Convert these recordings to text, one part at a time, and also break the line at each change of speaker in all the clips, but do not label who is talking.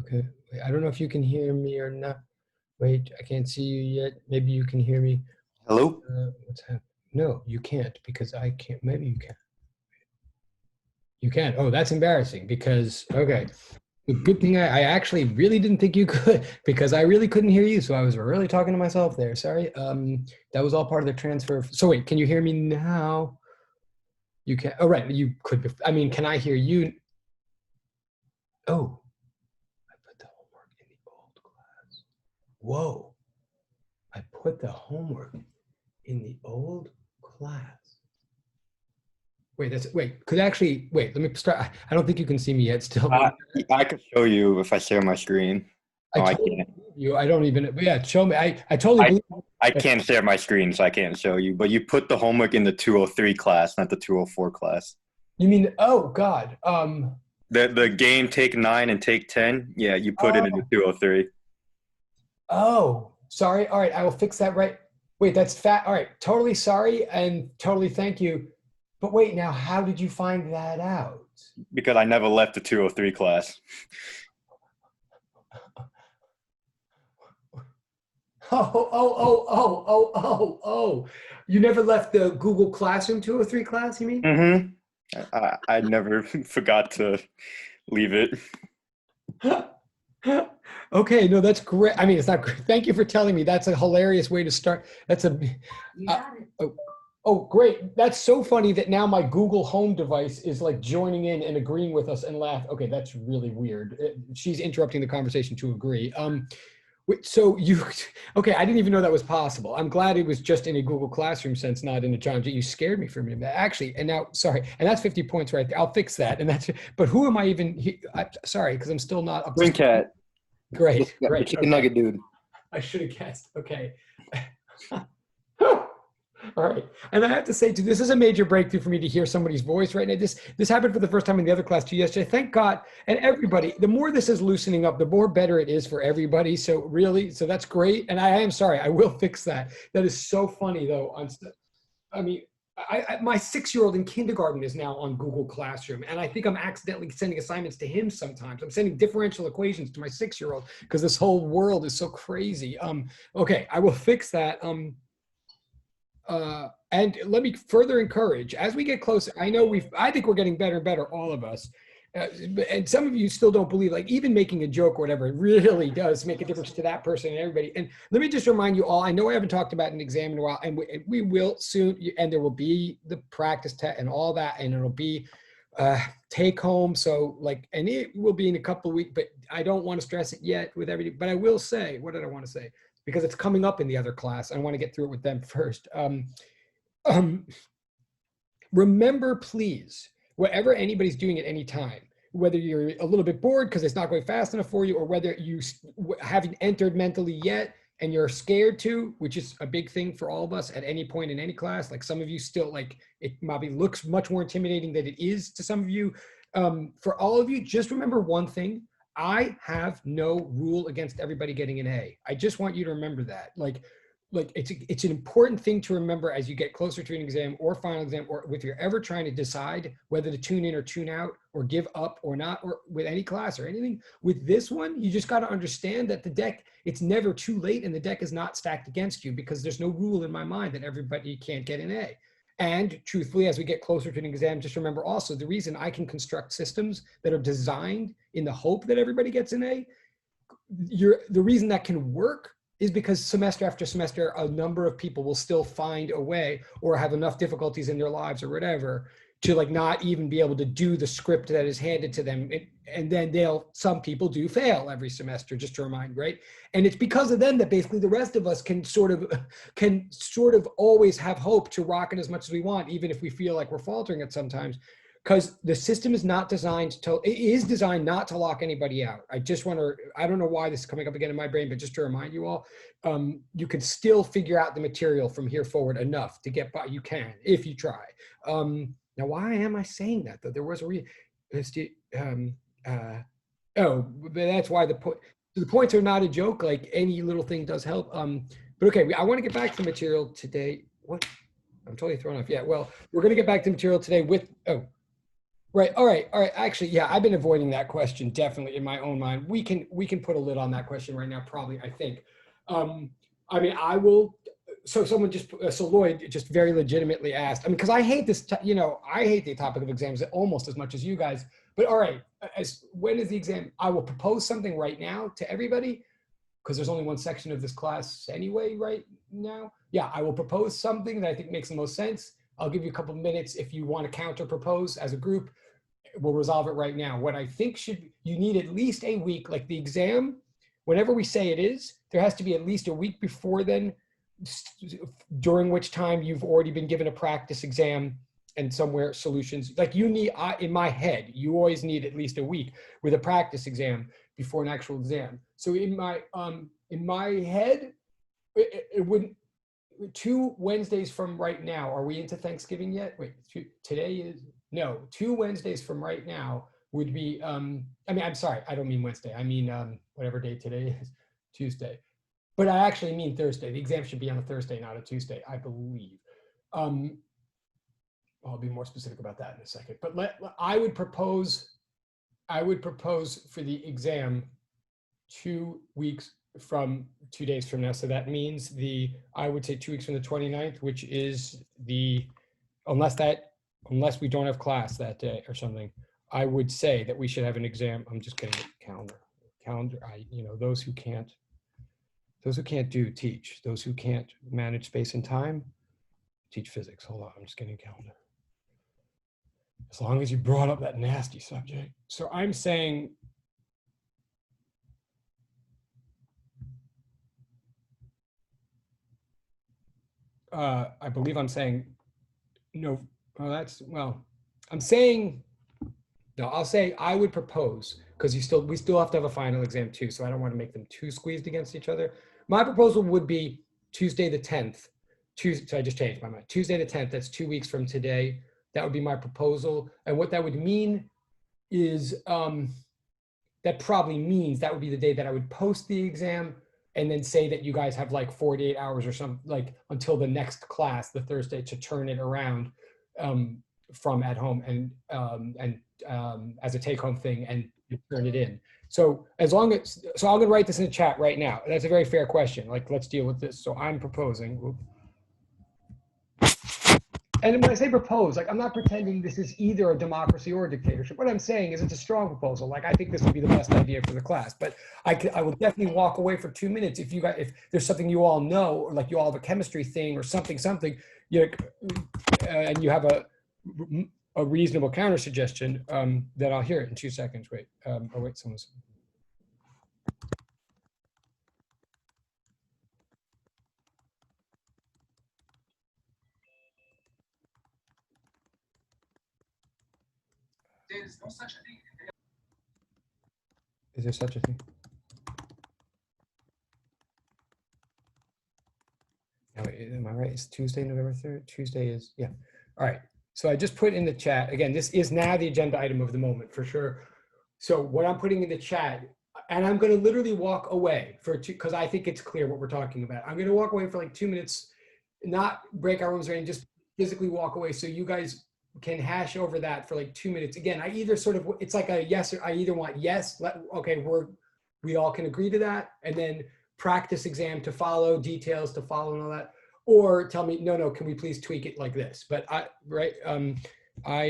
Okay. Wait, I don't know if you can hear me or not. Wait, I can't see you yet. Maybe you can hear me.
Hello?
What's happening? No, you can't because I can't. Maybe you can. You can. Oh, that's embarrassing because, okay. The good thing I actually really didn't think you could because I really couldn't hear you. So I was really talking to myself there. Sorry. That was all part of the transfer. So wait, can you hear me now? You can. Oh, right. You could. I mean, can I hear you? Oh, I put the homework in the old class. Whoa. I put the homework in the old class. Wait, could actually, wait, let me start. I don't think you can see me yet still.
I can show you if I share my screen.
I
Oh, I
totally
can't.
believe you. I don't even, yeah, show me. I totally
I,
believe
I
you.
can't share my screen, so I can't show you. But you put the homework in the 203 class, not the 204 class.
You mean, oh God.
The game Take 9 and Take 10, yeah, you put it in the
Oh,
203.
oh, sorry. All right, I will fix that right. Wait, that's fat. All right, totally sorry and totally thank you. But wait, now, how did you find that out?
Because I never left the 203 class.
Oh. You never left the Google Classroom 203 class, you mean?
Mm-hmm. I never forgot to leave it.
Okay, no, that's great. I mean, it's not great. Thank you for telling me. That's a hilarious way to start. That's a, oh, great. That's so funny that now my Google Home device is like joining in and agreeing with us and laugh. Okay, that's really weird. She's interrupting the conversation to agree. So you, okay, I didn't even know that was possible. I'm glad it was just in a Google Classroom sense, not in a John J. You scared me for a minute. Actually, and now, sorry, and that's 50 points right there. I'll fix that. And that's, but who am I even, sorry, because I'm still not up to
Green cat,
Great,
the
great.
chicken
Okay.
nugget dude.
I should have guessed. Okay. All right. And I have to say too, this is a major breakthrough for me to hear somebody's voice right now. This happened for the first time in the other class too yesterday. Thank God. And everybody, the more this is loosening up, the more better it is for everybody. So really, so that's great. And I am sorry, I will fix that. That is so funny though. I mean, my 6-year-old in kindergarten is now on Google Classroom, and I think I'm accidentally sending assignments to him sometimes. I'm sending differential equations to my 6-year-old because this whole world is so crazy. Okay, I will fix that. And let me further encourage as we get closer. I think we're getting better and better, all of us. And some of you still don't believe, like even making a joke or whatever, it really does make a difference to that person and everybody. And let me just remind you all, I know I haven't talked about an exam in a while, and we will soon, and there will be the practice test and all that, and it'll be take home. So like, and it will be in a couple of weeks, but I don't want to stress it yet with everything, but I will say, what did I want to say? Because it's coming up in the other class. I want to get through it with them first. Remember, please, whatever anybody's doing at any time, whether you're a little bit bored because it's not going fast enough for you, or whether you haven't entered mentally yet and you're scared to, which is a big thing for all of us at any point in any class. Like some of you still, like it probably looks much more intimidating than it is to some of you. For all of you, just remember one thing. I have no rule against everybody getting an A. I just want you to remember that. Like it's an important thing to remember as you get closer to an exam or final exam, or if you're ever trying to decide whether to tune in or tune out or give up or not, or with any class or anything. With this one, you just got to understand that the deck, it's never too late, and the deck is not stacked against you, because there's no rule in my mind that everybody can't get an A. And truthfully, as we get closer to an exam, just remember also the reason I can construct systems that are designed in the hope that everybody gets an A, the reason that can work is because semester after semester, a number of people will still find a way or have enough difficulties in their lives or whatever to like not even be able to do the script that is handed to them. And then some people do fail every semester, just to remind, right? And it's because of them that basically the rest of us can sort of always have hope to rock it as much as we want, even if we feel like we're faltering at sometimes. Because the system is not designed to, it is designed not to lock anybody out. I just want to, I don't know why this is coming up again in my brain, but just to remind you all, you can still figure out the material from here forward enough to get by. You can, if you try. Now, why am I saying that though? There was a but that's why the points are not a joke. Like any little thing does help. But okay, I want to get back to the material today. What? I'm totally thrown off. Yeah, well, we're going to get back to material today with, Right. All right. All right. Actually, yeah, I've been avoiding that question definitely in my own mind. We can put a lid on that question right now, probably, I think. Um, I mean, I will. So someone just so Lloyd just very legitimately asked. I mean, because I hate this. I hate the topic of exams almost as much as you guys. But all right, as when is the exam? I will propose something right now to everybody because there's only one section of this class anyway right now. Yeah, I will propose something that I think makes the most sense. I'll give you a couple of minutes if you want to counter propose as a group. We'll resolve it right now. What I think you need at least a week, like the exam, whenever we say it is, there has to be at least a week before then, during which time you've already been given a practice exam and somewhere solutions. Like you need, in my head, you always need at least a week with a practice exam before an actual exam. So in my head, it wouldn't 2 Wednesdays from right now. Are we into Thanksgiving yet? Wait, today is no. 2 Wednesdays from right now would be. I mean, I'm sorry, I don't mean Wednesday. I mean whatever day today is, Tuesday. But I actually mean Thursday. The exam should be on a Thursday, not a Tuesday, I believe. Um, I'll be more specific about that in a second. But I would propose. I would propose for the exam 2 weeks from 2 days from now. So that means I would say 2 weeks from the 29th, which is unless we don't have class that day or something, I would say that we should have an exam. I'm just getting a calendar. Those who can't teach. Those who can't manage space and time, teach physics. Hold on, I'm just getting a calendar. As long as you brought up that nasty subject. So I'm saying I believe I'm saying no. I'm saying no. I'll say I would propose because we still have to have a final exam too. So I don't want to make them too squeezed against each other. My proposal would be Tuesday the 10th. Tuesday, so I just changed my mind. Tuesday the 10th. That's 2 weeks from today. That would be my proposal. And what that would mean is that probably means that would be the day that I would post the exam and then say that you guys have like 48 hours or something like until the next class, the Thursday, to turn it around from at home and as a take-home thing and turn it in. So I'm gonna write this in the chat right now. That's a very fair question. Like, let's deal with this. So I'm proposing. And when I say propose, like I'm not pretending this is either a democracy or a dictatorship. What I'm saying is it's a strong proposal. Like I think this would be the best idea for the class. But I will definitely walk away for 2 minutes if there's something you all know, or like you all have a chemistry thing or something, and you have a reasonable counter suggestion, then I'll hear it in 2 seconds. Wait, someone's. There's no such a thing. Is there such a thing? No, am I right? It's Tuesday, November 3rd. Tuesday is, yeah. All right. So I just put in the chat. Again, this is now the agenda item of the moment for sure. So what I'm putting in the chat, and I'm going to literally walk away because I think it's clear what we're talking about. I'm going to walk away for like 2 minutes, not break our rooms or anything, just physically walk away so you guys can hash over that for like 2 minutes. Again, I either sort of, it's like a yes, or I either want yes, okay, we all can agree to that, and then practice exam to follow, details to follow and all that, or tell me, no, can we please tweak it like this? But I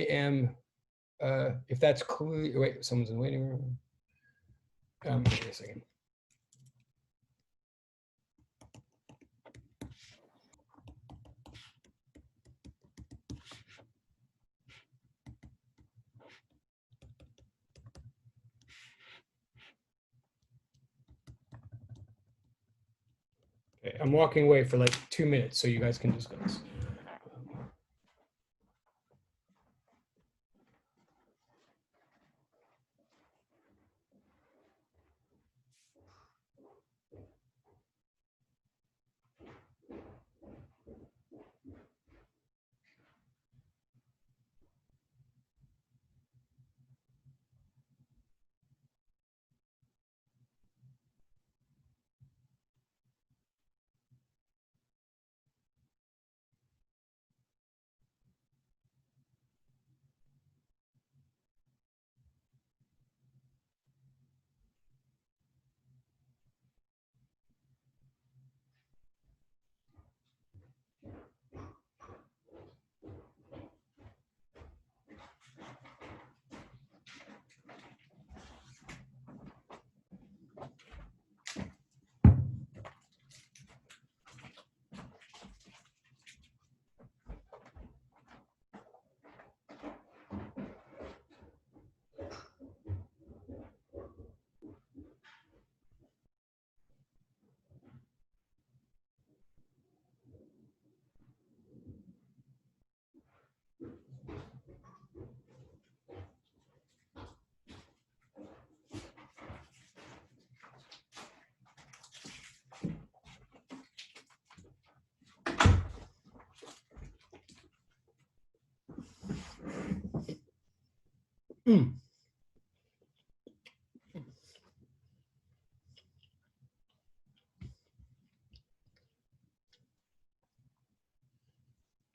am, if that's clear, wait, someone's in the waiting room. Wait a second. Okay, I'm walking away for like 2 minutes so you guys can discuss.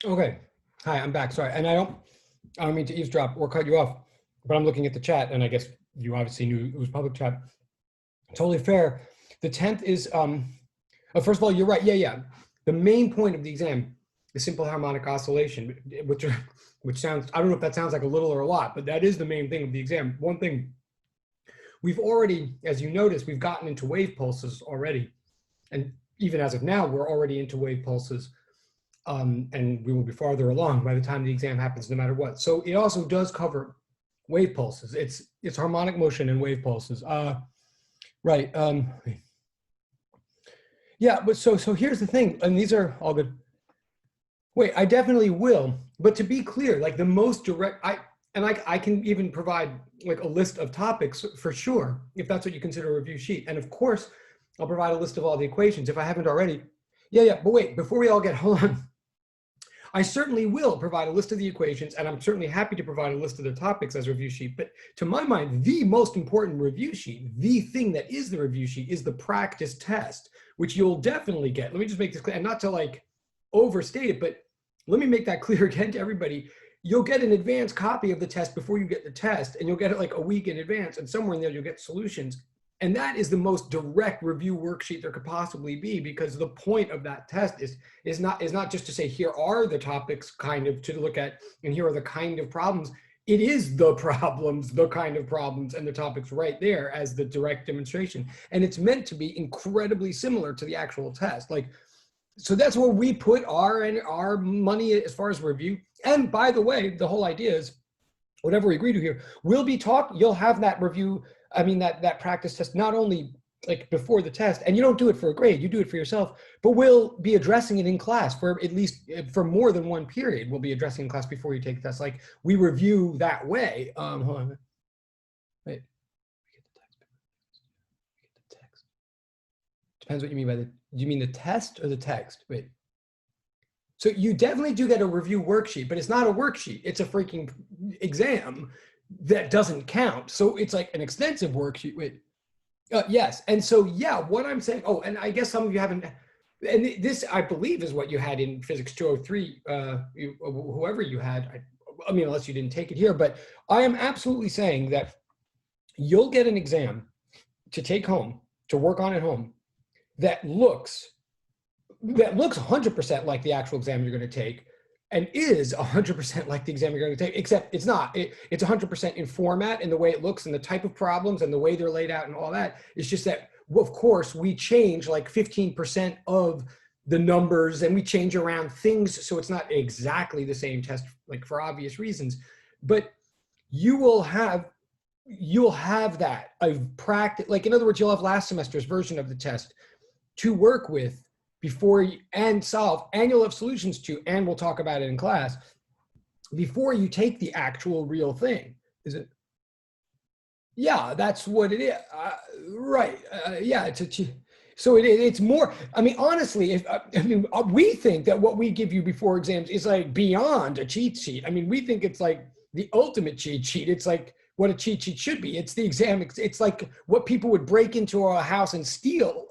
Okay. Hi, I'm back. Sorry. And I don't mean to eavesdrop or cut you off, but I'm looking at the chat and I guess you obviously knew it was public chat. Totally fair. The 10th is, first of all, you're right. Yeah, yeah. The main point of the exam is simple harmonic oscillation, which sounds, I don't know if that sounds like a little or a lot, but that is the main thing of the exam. One thing, we've already, as you notice, we've gotten into wave pulses already. And even as of now, we're already into wave pulses. And we will be farther along by the time the exam happens, no matter what. So it also does cover wave pulses. It's harmonic motion and wave pulses. Right. Yeah, but so here's the thing, and these are all good. Wait, I definitely will. But to be clear, like the most direct, I can even provide like a list of topics for sure, if that's what you consider a review sheet. And of course, I'll provide a list of all the equations if I haven't already. Yeah, but wait, before we all get, hold on. I certainly will provide a list of the equations, and I'm certainly happy to provide a list of the topics as a review sheet. But to my mind, the most important review sheet, the thing that is the review sheet, is the practice test, which you'll definitely get. Let me just make this clear, and not to like overstate it, but let me make that clear again to everybody. You'll get an advanced copy of the test before you get the test, and you'll get it like a week in advance, and somewhere in there you'll get solutions. And that is the most direct review worksheet there could possibly be, because the point of that test is not just to say, here are the topics kind of to look at, and here are the kind of problems. It is the problems, the kind of problems, and the topics right there as the direct demonstration. And it's meant to be incredibly similar to the actual test. Like, so that's where we put our money as far as review. And by the way, the whole idea is, whatever we agree to here, we'll be you'll have that review, I mean, that practice test, not only like before the test, and you don't do it for a grade, you do it for yourself, but we'll be addressing it in class for at least, for more than one period, we'll be addressing in class before you take the test. Like we review that way. Hold on, wait. Depends what you mean by do you mean the test or the text? Wait. So you definitely do get a review worksheet, but it's not a worksheet. It's a freaking exam that doesn't count. So it's like an extensive worksheet. Wait, yes. And so, yeah, what I'm saying, oh, and I guess some of you haven't, and this, I believe, is what you had in Physics 203, whoever you had, I mean, unless you didn't take it here, but I am absolutely saying that you'll get an exam to take home, to work on at home, that looks 100% like the actual exam you're going to take, and is 100% like the exam you're going to take, except it's not. It's 100% in format and the way it looks and the type of problems and the way they're laid out and all that. It's just that, of course, we change like 15% of the numbers and we change around things, so it's not exactly the same test, like for obvious reasons. But you'll have that of practice. Like in other words, you'll have last semester's version of the test to work with before you, and solve, and you'll have solutions to, and we'll talk about it in class, before you take the actual real thing. Is it? Yeah, that's what it is. Right. Yeah, it's more, I mean, honestly, we think that what we give you before exams is like beyond a cheat sheet. I mean, we think it's like the ultimate cheat sheet. It's like what a cheat sheet should be. It's the exam. It's like what people would break into a house and steal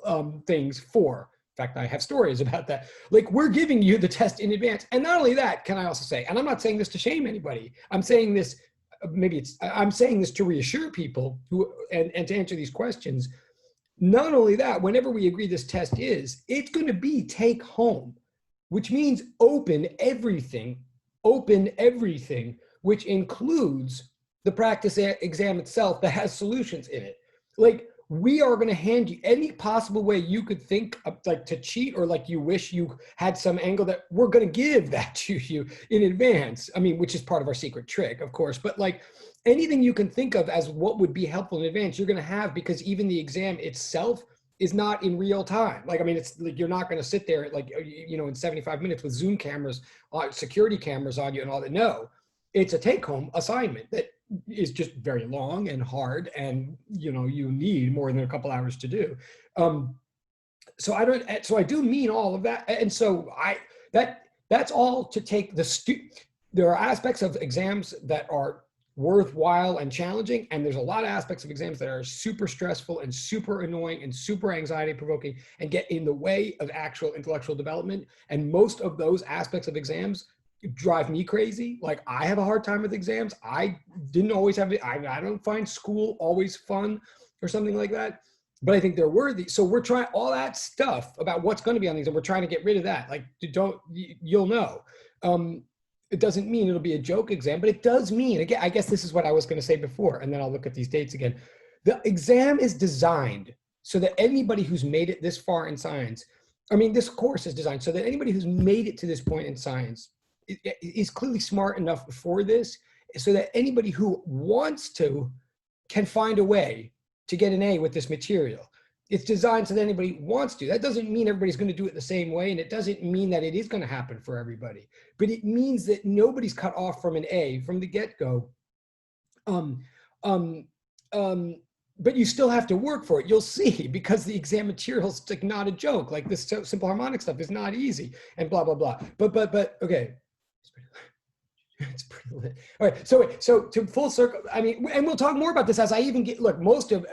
things for. In fact, I have stories about that. Like, we're giving you the test in advance. And not only that, can I also say, and I'm not saying this to shame anybody, I'm saying this, I'm saying this to reassure people who, and to answer these questions. Not only that, whenever we agree this test it's going to be take home, which means open everything, which includes the practice exam itself that has solutions in it. Like, we are going to hand you any possible way you could think of, like to cheat, or like you wish you had some angle, that we're going to give that to you in advance. I mean, which is part of our secret trick, of course, but like anything you can think of as what would be helpful in advance, you're going to have, because even the exam itself is not in real time. Like, I mean, it's like, you're not going to sit there like, you know, in 75 minutes with Zoom cameras, security cameras on you and all that. No, it's a take-home assignment that is just very long and hard, and you know, you need more than a couple hours to do. So I do mean all of that, and so that's all to take there are aspects of exams that are worthwhile and challenging, and there's a lot of aspects of exams that are super stressful and super annoying and super anxiety provoking and get in the way of actual intellectual development. And most of those aspects of exams drive me crazy. Like I have a hard time with exams. I didn't always have it. I don't find school always fun or something like that. But I think they're worthy. So we're trying all that stuff about what's going to be on these, and we're trying to get rid of that. Like, don't you'll know. It doesn't mean it'll be a joke exam, but it does mean, again, I guess this is what I was going to say before, and then I'll look at these dates again. The exam is designed so that anybody who's made it this far in science, I mean, this course is designed so that anybody who's made it to this point in science is clearly smart enough for this, so that anybody who wants to can find a way to get an A with this material. It's designed so that anybody wants to. That doesn't mean everybody's going to do it the same way, and it doesn't mean that it is going to happen for everybody. But it means that nobody's cut off from an A from the get-go. Um, um, but you still have to work for it. You'll see, because the exam material is like not a joke. Like this simple harmonic stuff is not easy, and blah blah blah. But okay. It's pretty lit. All right, so to full circle, I mean, and we'll talk more about this as I even get, look, most of,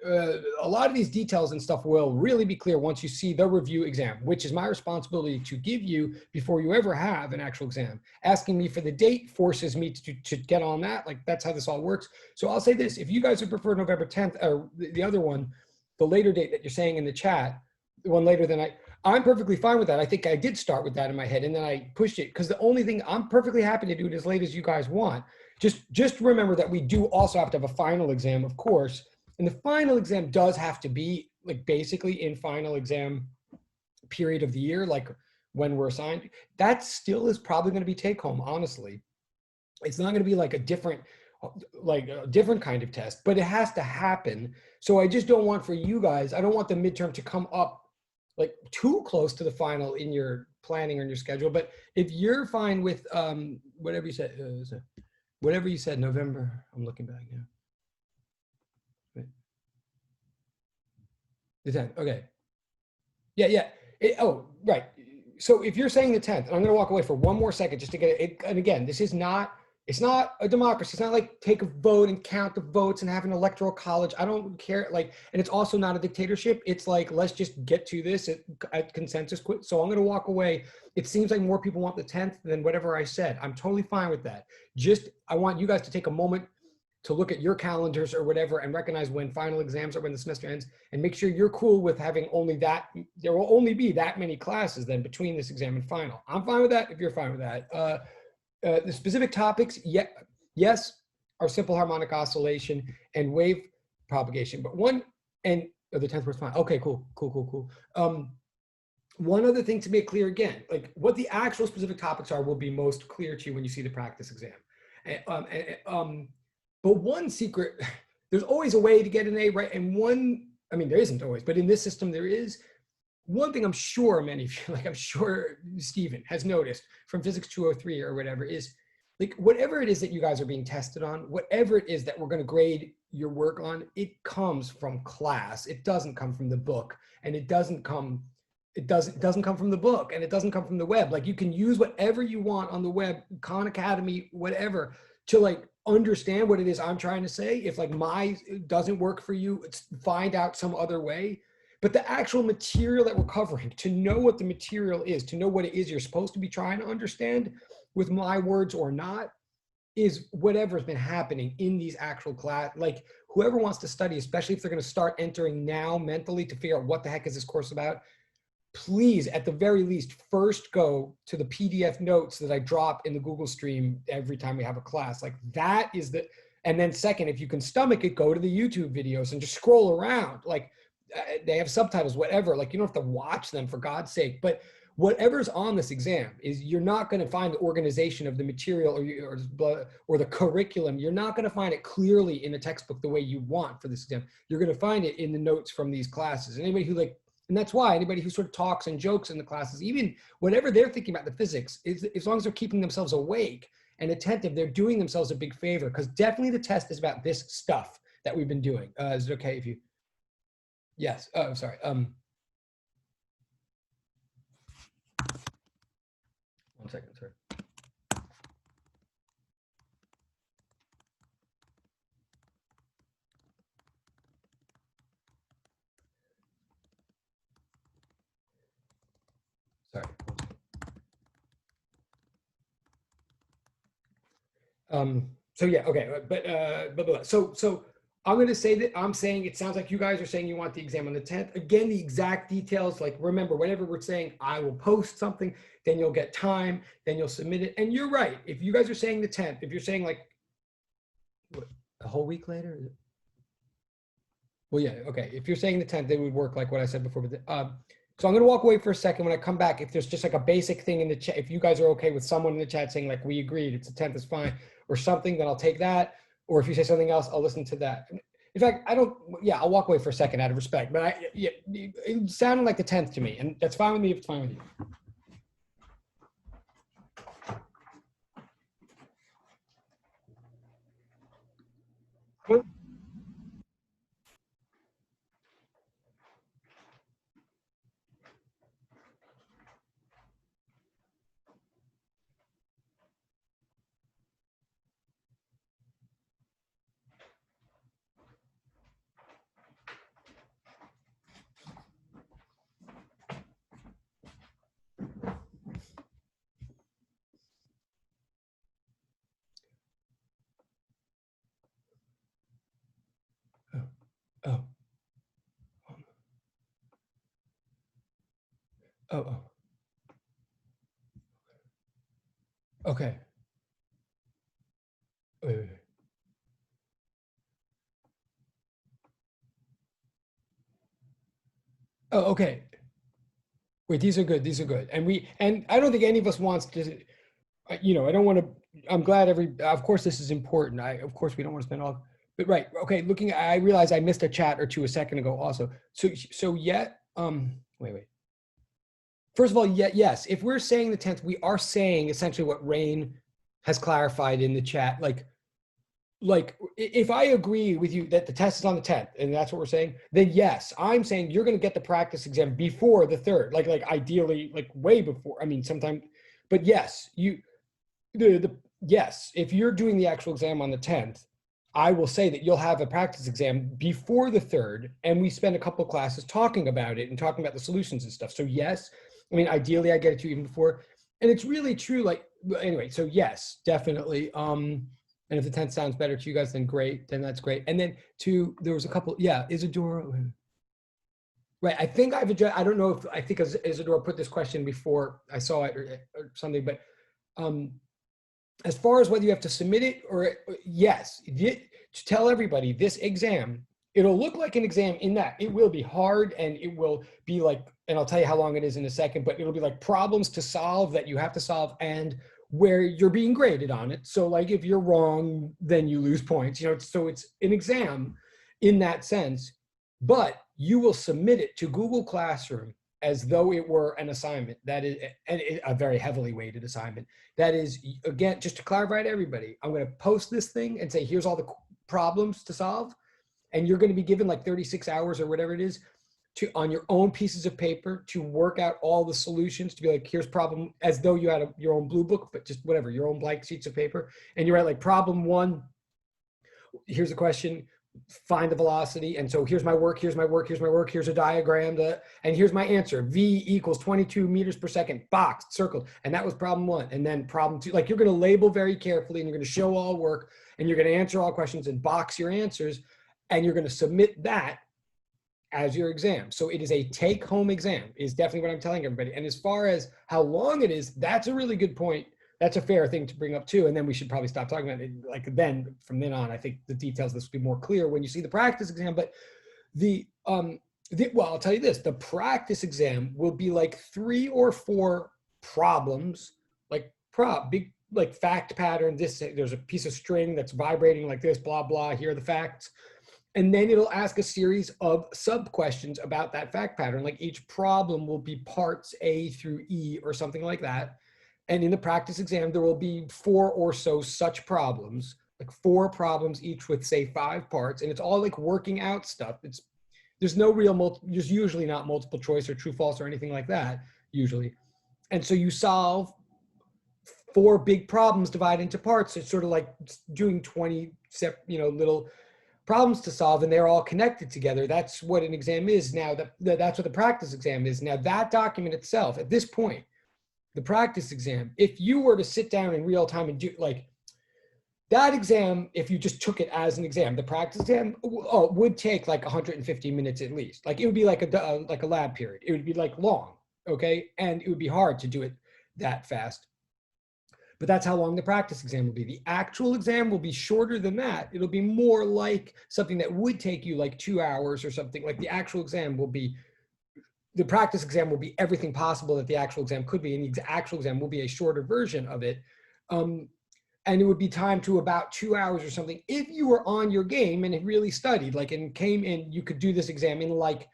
a lot of these details and stuff will really be clear once you see the review exam, which is my responsibility to give you before you ever have an actual exam. Asking me for the date forces me to get on that. Like, that's how this all works. So I'll say this, if you guys would prefer November 10th, or the other one, the later date that you're saying in the chat, the one later than I'm perfectly fine with that. I think I did start with that in my head, and then I pushed it, because the only thing, I'm perfectly happy to do it as late as you guys want. Just remember that we do also have to have a final exam, of course, and the final exam does have to be like basically in final exam period of the year, like when we're assigned. That still is probably going to be take home, honestly. It's not going to be like a different kind of test, but it has to happen. So I just don't want for you guys, I don't want the midterm to come up like too close to the final in your planning or in your schedule. But if you're fine with whatever you said, November, I'm looking back now. The 10th, okay. Yeah. Oh, right. So if you're saying the 10th, and I'm going to walk away for one more second just to get it. And again, this is not, it's not a democracy. It's not like take a vote and count the votes and have an electoral college. I don't care. Like, and it's also not a dictatorship. It's like, let's just get to this at consensus. So I'm going to walk away. It seems like more people want the 10th than whatever I said. I'm totally fine with that. Just, I want you guys to take a moment to look at your calendars or whatever and recognize when final exams are, when the semester ends, and make sure you're cool with having only that. There will only be that many classes then between this exam and final. I'm fine with that if you're fine with that. The specific topics, yes, are simple harmonic oscillation and wave propagation. But one, and the 10th was fine. Okay, cool. One other thing to make clear again, like what the actual specific topics are will be most clear to you when you see the practice exam. But one secret, there's always a way to get an A, right? And one, I mean, there isn't always, but in this system there is. One thing I'm sure many of you, like I'm sure Stephen has noticed from Physics 203 or whatever, is like whatever it is that you guys are being tested on, whatever it is that we're going to grade your work on, it comes from class. It doesn't come from the book, and it doesn't come from the book, and it doesn't come from the web. Like you can use whatever you want on the web, Khan Academy, whatever, to like understand what it is I'm trying to say. If like my doesn't work for you, find out some other way. But the actual material that we're covering, to know what the material is, to know what it is you're supposed to be trying to understand with my words or not, is whatever's been happening in these actual class. Like whoever wants to study, especially if they're going to start entering now mentally to figure out what the heck is this course about, please, at the very least, first go to the PDF notes that I drop in the Google Stream every time we have a class. Like that is the, and then second, if you can stomach it, go to the YouTube videos and just scroll around. Like they have subtitles, whatever. Like you don't have to watch them, for God's sake. But whatever's on this exam is, you're not going to find the organization of the material or the curriculum. You're not going to find it clearly in the textbook the way you want for this exam. You're going to find it in the notes from these classes. Anybody who like, and that's why anybody who sort of talks and jokes in the classes, even whatever they're thinking about the physics, is as long as they're keeping themselves awake and attentive, they're doing themselves a big favor, because definitely the test is about this stuff that we've been doing. Is it okay if you? Yes. Oh, sorry. One second, sorry. Sorry. So yeah, okay, but so I'm going to say that I'm saying it sounds like you guys are saying you want the exam on the 10th. Again, the exact details, like remember, whenever we're saying I will post something, then you'll get time, then you'll submit it. And you're right. If you guys are saying the 10th, if you're saying like what, a whole week later, well, yeah, okay. If you're saying the 10th, it would work like what I said before. But so I'm going to walk away for a second. When I come back, if there's just like a basic thing in the chat, if you guys are okay with someone in the chat saying like we agreed, it's the 10th is fine, or something, then I'll take that. Or if you say something else, I'll listen to that. In fact, I don't. Yeah, I'll walk away for a second out of respect. But it sounded like the 10th to me, and that's fine with me if it's fine with you. Cool. Oh, oh, oh. Okay. Wait. Oh, okay. Wait, these are good. These are good. And I don't think any of us wants to, I don't want to, I'm glad of course this is important. Of course we don't want to spend all, but right. Okay. I realized I missed a chat or two a second ago also. So yet, wait. First of all, yes, if we're saying the 10th, we are saying essentially what Rain has clarified in the chat. Like if I agree with you that the test is on the 10th and that's what we're saying, then yes, I'm saying you're going to get the practice exam before the 3rd, like ideally, like way before. I mean, sometime, but yes, yes, if you're doing the actual exam on the 10th, I will say that you'll have a practice exam before the 3rd, and we spend a couple of classes talking about it and talking about the solutions and stuff. So yes, I mean, ideally I get it to you even before, and it's really true. Like anyway, so yes, definitely. And if the 10th sounds better to you guys, then great, then that's great. And then there was a couple, yeah, Isadora. Right, I think I don't know if, I think Isadora put this question before I saw it or something, but as far as whether you have to submit it or yes, to tell everybody this exam, it'll look like an exam in that it will be hard and it will be like, and I'll tell you how long it is in a second, but it'll be like problems to solve that you have to solve and where you're being graded on it. So like if you're wrong, then you lose points, so it's an exam in that sense, but you will submit it to Google Classroom as though it were an assignment. That is a very heavily weighted assignment. That is, again, just to clarify to everybody, I'm going to post this thing and say, here's all the problems to solve. And you're going to be given like 36 hours or whatever it is on your own pieces of paper to work out all the solutions, to be like, here's problem, as though you had your own blue book, but just whatever, your own blank sheets of paper. And you write like problem 1, here's a question, find the velocity. And so here's my work, here's a diagram, and here's my answer. V equals 22 meters per second, boxed, circled. And that was problem 1. And then problem 2, like you're going to label very carefully and you're going to show all work and you're going to answer all questions and box your answers. And you're going to submit that as your exam. So it is a take-home exam is definitely what I'm telling everybody. And as far as how long it is, that's a really good point. That's a fair thing to bring up too. And then we should probably stop talking about it. Like then, from then on, I think the details of this will be more clear when you see the practice exam. But well, I'll tell you this, the practice exam will be like 3 or 4 problems, like big, like fact pattern. There's a piece of string that's vibrating like this, blah, blah, here are the facts. And then it'll ask a series of sub questions about that fact pattern. Like each problem will be parts A through E or something like that. And in the practice exam, there will be 4 or so such problems, like 4 problems each with say 5 parts. And it's all like working out stuff. There's no real, there's usually not multiple choice or true, false or anything like that usually. And so you solve 4 big problems divided into parts. It's sort of like doing 20 little problems to solve, and they're all connected together. That's what an exam is now. That's what the practice exam is. Now that document itself, at this point, the practice exam, if you were to sit down in real time and do like, that exam, if you just took it as an exam, the practice exam would take like 150 minutes at least. Like it would be like a lab period. It would be like long, okay, and it would be hard to do it that fast. But that's how long the practice exam will be. The actual exam will be shorter than that. It'll be more like something that would take you like 2 hours or something. Like the actual exam will be, the practice exam will be everything possible that the actual exam could be, and the actual exam will be a shorter version of it. And it would be timed to about 2 hours or something if you were on your game and had really studied, like, and came in, you could do this exam in like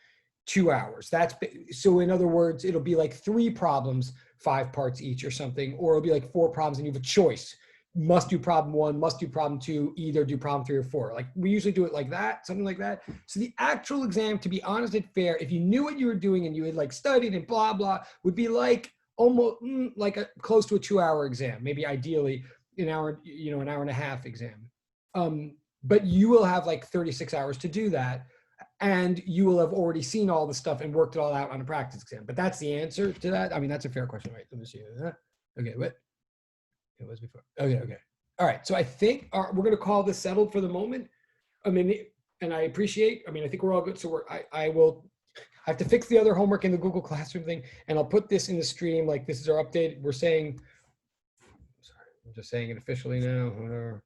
2 hours. That's so in other words, it'll be like 3 problems, 5 parts each or something, or it'll be like 4 problems and you have a choice. Must do problem 1, must do problem 2, either do problem 3 or 4. Like we usually do it like that, something like that. So the actual exam, to be honest and fair, if you knew what you were doing and you had like studied and blah, blah, would be like almost like close to a 2-hour exam, maybe ideally an hour, an hour and a half exam. But you will have like 36 hours to do that. And you will have already seen all the stuff and worked it all out on a practice exam. But that's the answer to that. I mean, that's a fair question, right? Let me see. Okay, what? It was before. Okay. All right. So I think we're going to call this settled for the moment. I mean, and I appreciate, I think we're all good. So I have to fix the other homework in the Google Classroom thing, and I'll put this in the stream. Like this is our update. We're saying, sorry, I'm just saying it officially now. Whatever.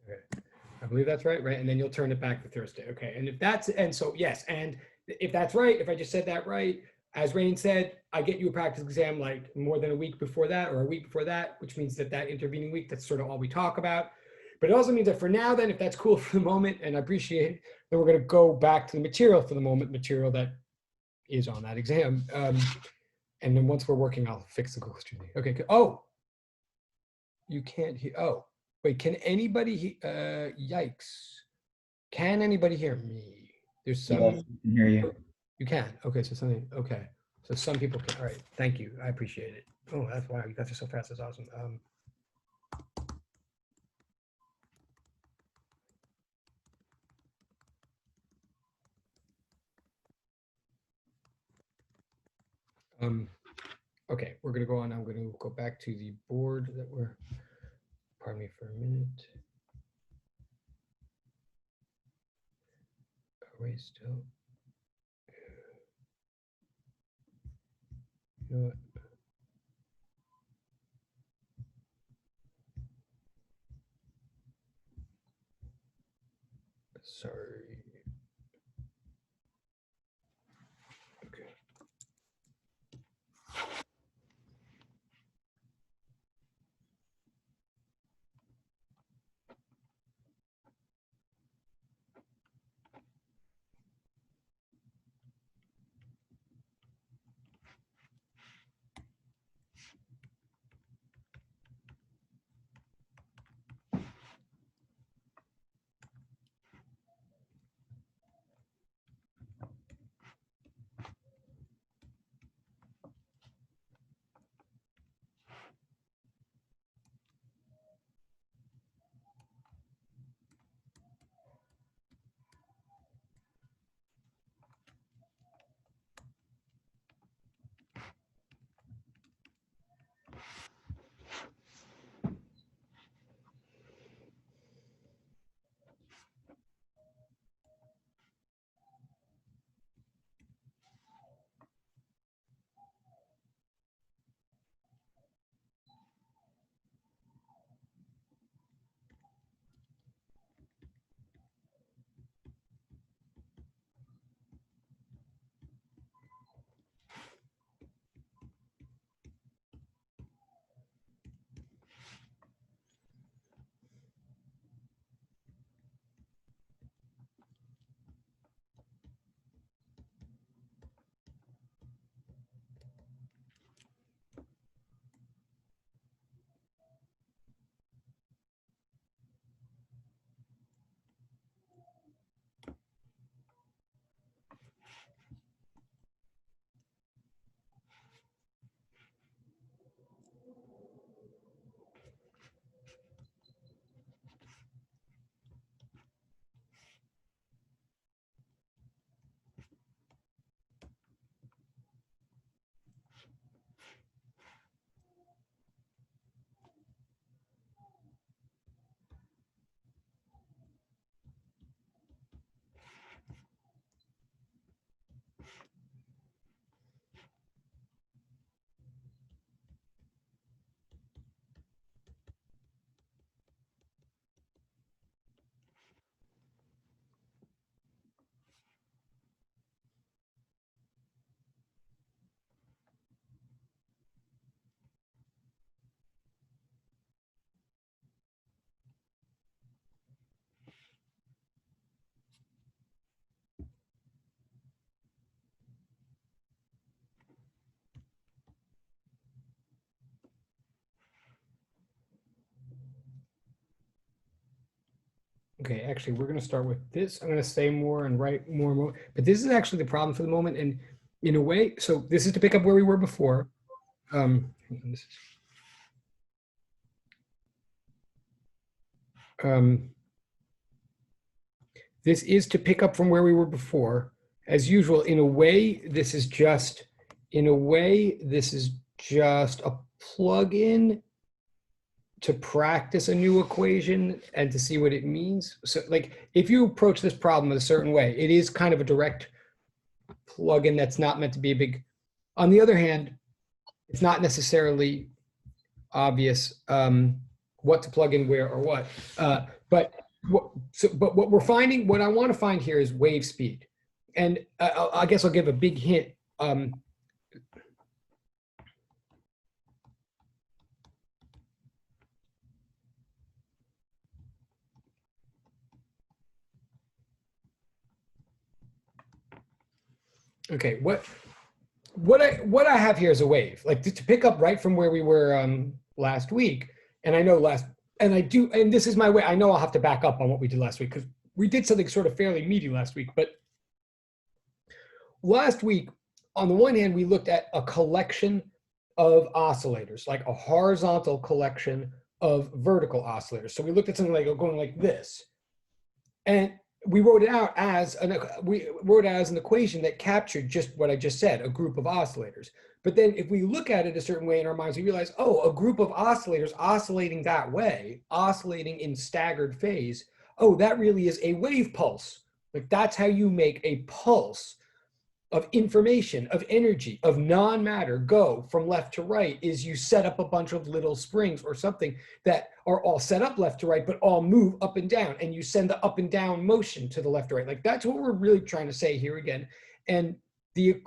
Okay. I believe that's right, right? And then you'll turn it back to Thursday. Okay. And if that's, and so yes, and if that's right, if I just said that right, as Rain said, I get you a practice exam like more than a week before that or a week before that, which means that intervening week, that's sort of all we talk about. But it also means that for now, then, if that's cool for the moment, and I appreciate it, then we're going to go back to the material for the moment, material that is on that exam. And then once we're working, I'll fix the Google Stream. Okay. Oh, you can't hear. Oh, wait, can anybody, yikes. Can anybody hear me? There's some.
Yes, I can hear you.
You can. Okay, so something. Okay, so some people can. All right, thank you. I appreciate it. Oh, that's why you got this so fast. That's awesome. Okay, we're gonna go on. I'm gonna go back to the board that we're. Pardon me for a minute. Are we still? You know what? Sorry. Okay. Okay, actually, we're going to start with this. I'm going to say more and write more and more. But this is actually the problem for the moment. And in a way, so this is to pick up where we were before. This is, this is to pick up from where we were before. As usual, in a way, this is just, a plug-in to practice a new equation and to see what it means. So like if you approach this problem in a certain way, it is kind of a direct plug-in that's not meant to be a big, on the other hand, it's not necessarily obvious what to plug in where or what. But what we're finding, what I want to find here is wave speed. And I guess I'll give a big hint. Okay, what I have here is a wave, like to pick up right from where we were last week. And I know and this is my way. I know I'll have to back up on what we did last week because we did something sort of fairly meaty last week. But last week, on the one hand, we looked at a collection of oscillators, like a horizontal collection of vertical oscillators. So we looked at something like going like this. And we wrote it out as an equation that captured just what I just said, a group of oscillators. But then if we look at it a certain way in our minds, we realize, oh, a group of oscillators oscillating that way, oscillating in staggered phase, oh, that really is a wave pulse. Like that's how you make a pulse of information, of energy, of non-matter go from left to right. Is you set up a bunch of little springs or something that are all set up left to right, but all move up and down, and you send the up and down motion to the left to right. Like that's what we're really trying to say here again. And the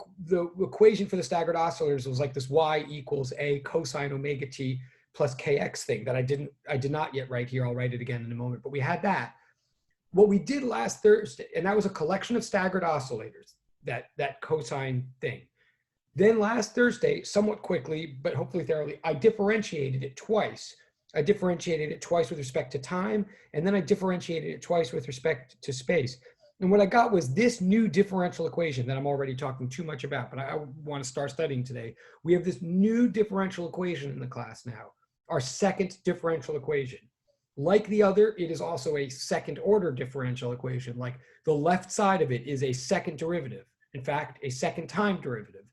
equation for the staggered oscillators was like this y equals a cosine omega t plus kx thing that I did not yet write here. I'll write it again in a moment, but we had that. What we did last Thursday, and that was a collection of staggered oscillators, that cosine thing. Then last Thursday, somewhat quickly, but hopefully thoroughly, I differentiated it twice. I differentiated it twice with respect to time, and then I differentiated it twice with respect to space. And what I got was this new differential equation that I'm already talking too much about, but I want to start studying today. We have this new differential equation in the class now, our second differential equation. Like the other, it is also a second order differential equation. Like the left side of it is a second derivative. In fact, a second time derivative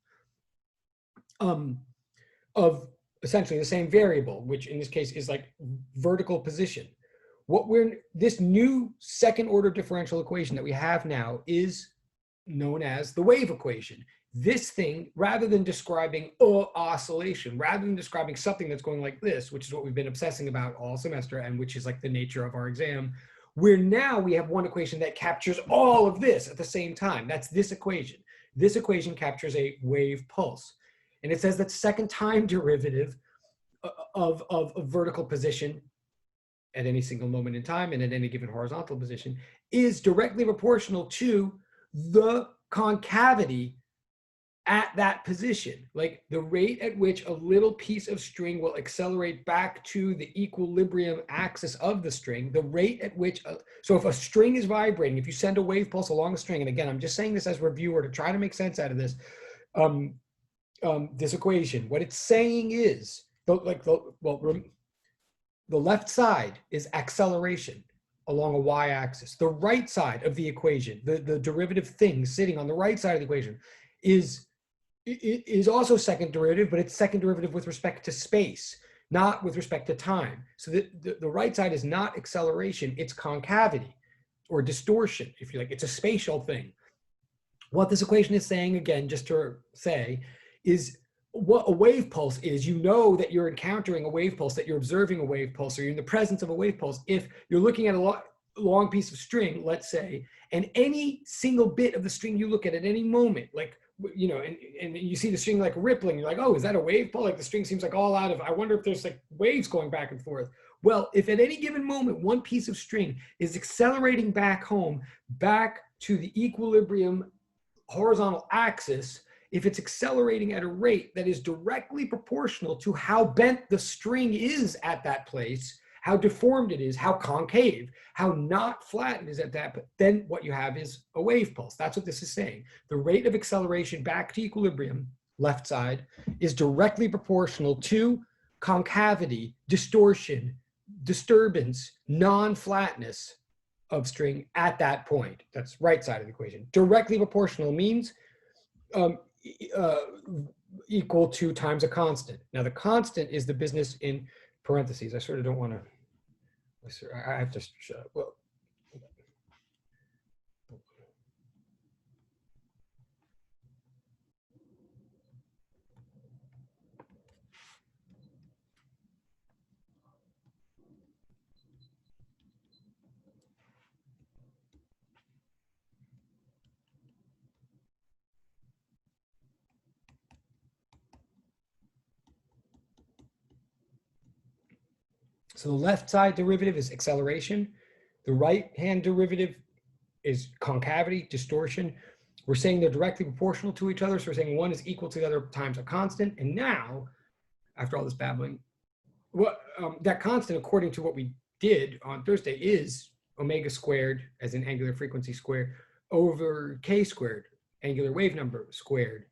of essentially the same variable, which in this case is like vertical position. This new second order differential equation that we have now is known as the wave equation. This thing, rather than describing oscillation, rather than describing something that's going like this, which is what we've been obsessing about all semester and which is like the nature of our exam, we have one equation that captures all of this at the same time. That's this equation. This equation captures a wave pulse. And it says that second time derivative of vertical position at any single moment in time and at any given horizontal position is directly proportional to the concavity at that position, like the rate at which a little piece of string will accelerate back to the equilibrium axis of the string, the rate at which, so if a string is vibrating, if you send a wave pulse along a string, and again, I'm just saying this as a reviewer to try to make sense out of this, this equation, what it's saying is, the left side is acceleration along a y-axis. The right side of the equation, the derivative thing sitting on the right side of the equation is also second derivative, but it's second derivative with respect to space, not with respect to time. So the right side is not acceleration, it's concavity or distortion, if you like. It's a spatial thing. What this equation is saying, again, just to say, is what a wave pulse is. You know that you're encountering a wave pulse, that you're observing a wave pulse, or you're in the presence of a wave pulse if you're looking at a long piece of string, let's say, and any single bit of the string you look at any moment, like, you know, and you see the string like rippling, you're like, oh, is that a wave pulse? Like the string seems like all out of, I wonder if there's like waves going back and forth. Well, if at any given moment, one piece of string is accelerating back home, back to the equilibrium horizontal axis, if it's accelerating at a rate that is directly proportional to how bent the string is at that place, how deformed it is, how concave, how not flat it is at that. But then what you have is a wave pulse. That's what this is saying. The rate of acceleration back to equilibrium, left side, is directly proportional to concavity, distortion, disturbance, non-flatness of string at that point. That's right side of the equation. Directly proportional means equal to times a constant. Now the constant is the business in parentheses. I sort of don't want to, I have to shut up. Well, so the left side derivative is acceleration. The right hand derivative is concavity, distortion. We're saying they're directly proportional to each other. So we're saying one is equal to the other times a constant. And now, after all this babbling, what that constant, according to what we did on Thursday, is omega squared, as in angular frequency squared, over k squared, angular wave number squared.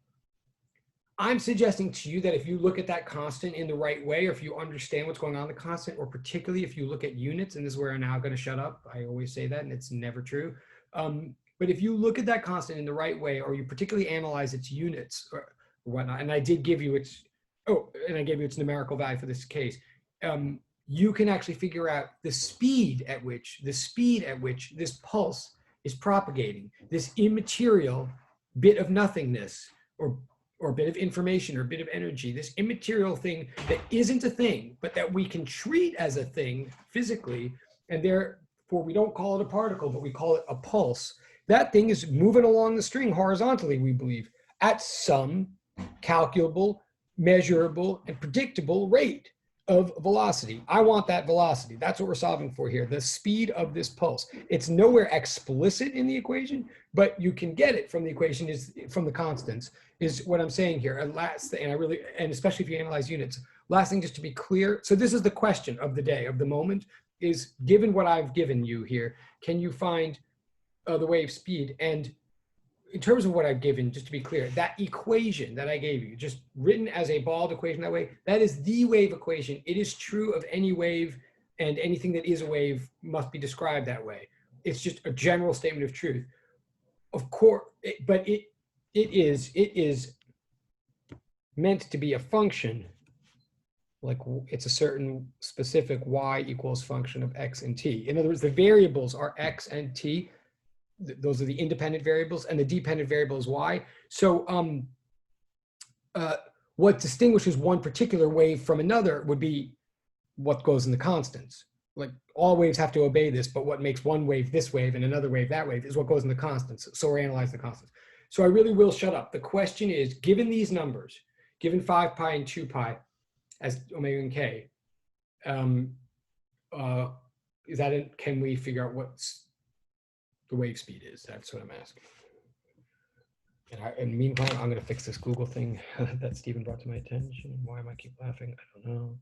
I'm suggesting to you that if you look at that constant in the right way, or if you understand what's going on in the constant, or particularly if you look at units, and this is where I'm now going to shut up. I always say that, and it's never true. But if you look at that constant in the right way, or you particularly analyze its units or whatnot, and I did give you its, and I gave you its numerical value for this case, you can actually figure out the speed at which this pulse is propagating, this immaterial bit of nothingness, or a bit of information or a bit of energy, this immaterial thing that isn't a thing, but that we can treat as a thing physically, and therefore we don't call it a particle, but we call it a pulse. That thing is moving along the string horizontally, we believe, at some calculable, measurable, and predictable rate of velocity. I want that velocity. That's what we're solving for here, the speed of this pulse. It's nowhere explicit in the equation, but you can get it from the equation, is from the constants, is what I'm saying here. And last thing, and especially if you analyze units, last thing just to be clear, so this is the question of the day, of the moment, is given what I've given you here, can you find the wave speed? And in terms of what I've given, just to be clear, that equation that I gave you, just written as a bald equation that way, that is the wave equation. It is true of any wave, and anything that is a wave must be described that way. It's just a general statement of truth. Of course, but it is meant to be a function, like it's a certain specific y equals function of x and t. In other words, the variables are x and t. Those are the independent variables, and the dependent variable is y. So what distinguishes one particular wave from another would be what goes in the constants. Like all waves have to obey this, but what makes one wave this wave and another wave that wave is what goes in the constants. So we're analyzing the constants. So I really will shut up. The question is, given these numbers, given 5 pi and 2 pi as omega and k, can we figure out what's the wave speed is? That's what I'm asking. And meanwhile, I'm going to fix this Google thing that Stephen brought to my attention. Why am I keep laughing? I don't know.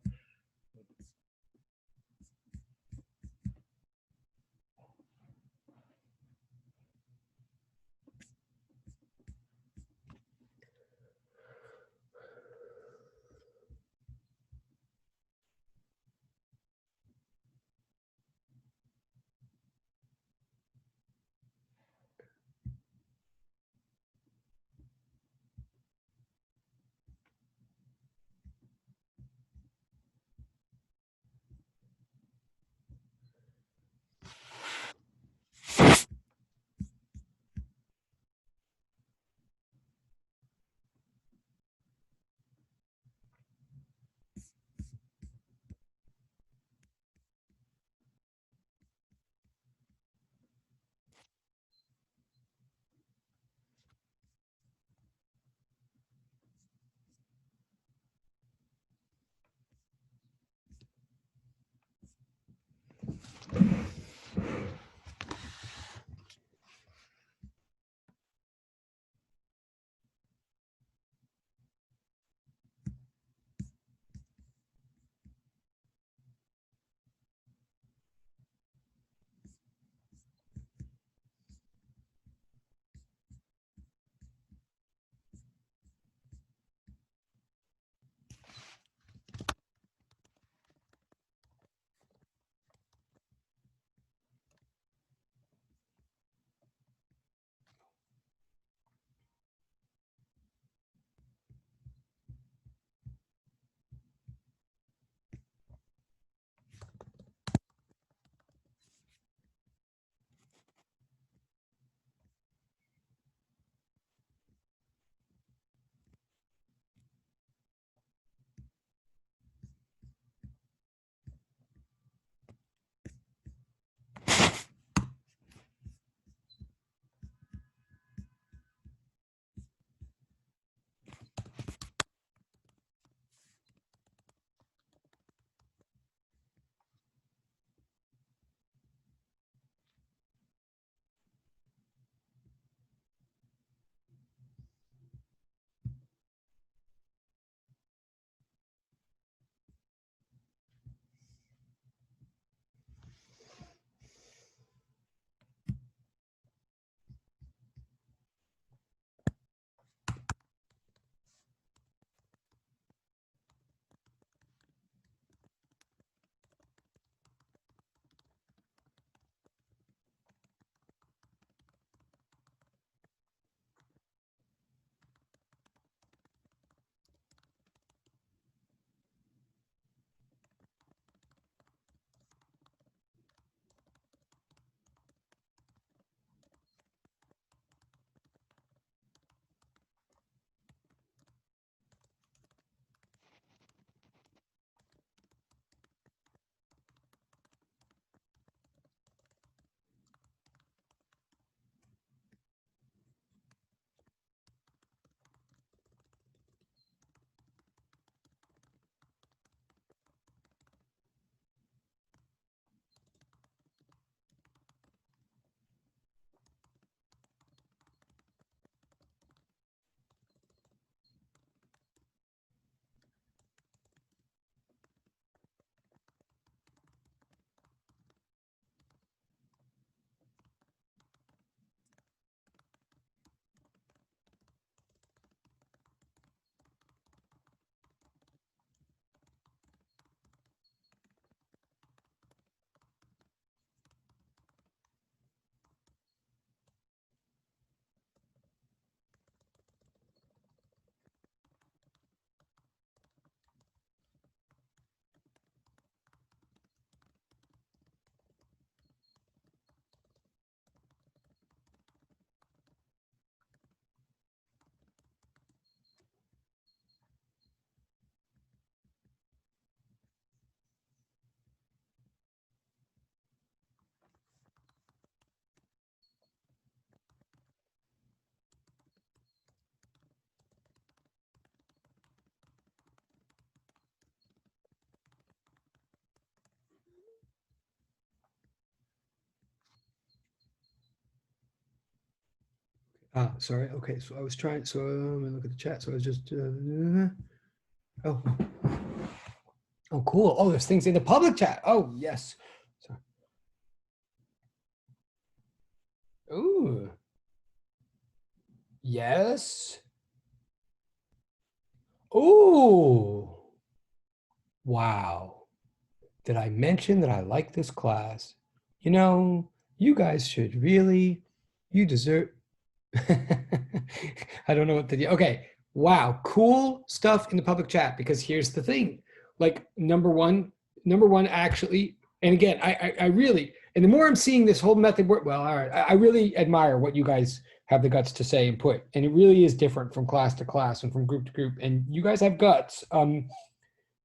Sorry. Okay, so I was trying. So let me look at the chat. So I was just. Oh, oh, cool. Oh, there's things in the public chat. Oh, yes. Sorry. Ooh, yes. Ooh, wow. Did I mention that I like this class? You know, you guys should really. You deserve. I don't know what to do. Okay. Wow. Cool stuff in the public chat because here's the thing. Like number one actually, and again, I really, and the more I'm seeing this whole method work, well, all right, I really admire what you guys have the guts to say and put. And it really is different from class to class and from group to group. And you guys have guts.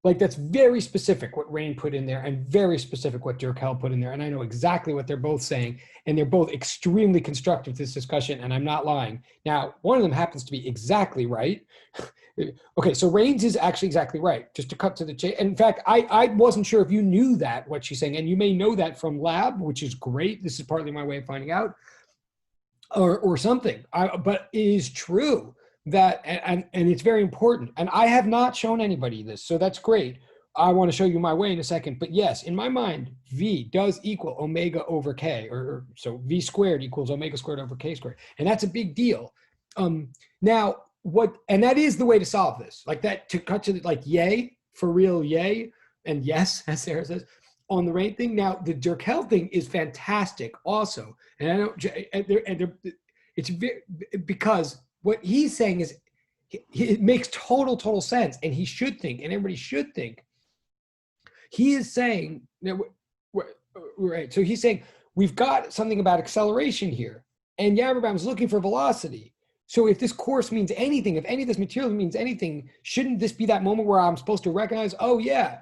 Like that's very specific what Rain put in there and very specific what Dirk Hell put in there. And I know exactly what they're both saying. And they're both extremely constructive to this discussion. And I'm not lying. Now, one of them happens to be exactly right. Okay, so Rain's is actually exactly right. Just to cut to the chase. In fact, I wasn't sure if you knew that, what she's saying. And you may know that from lab, which is great. This is partly my way of finding out. Or something. But it is true that, and it's very important. And I have not shown anybody this, so that's great. I want to show you my way in a second. But yes, in my mind, V does equal omega over K, or so V squared equals omega squared over K squared. And that's a big deal. Now, and that is the way to solve this. Like that, to cut to like yay, for real, yay, and yes, as Sarah says, on the Rain thing. Now, the Durkheim thing is fantastic also. And I don't, it's because what he's saying is it makes total sense. And he should think, and everybody should think. He is saying, right. So he's saying, we've got something about acceleration here. And Yaverbaum is looking for velocity. So if this course means anything, if any of this material means anything, shouldn't this be that moment where I'm supposed to recognize, oh yeah,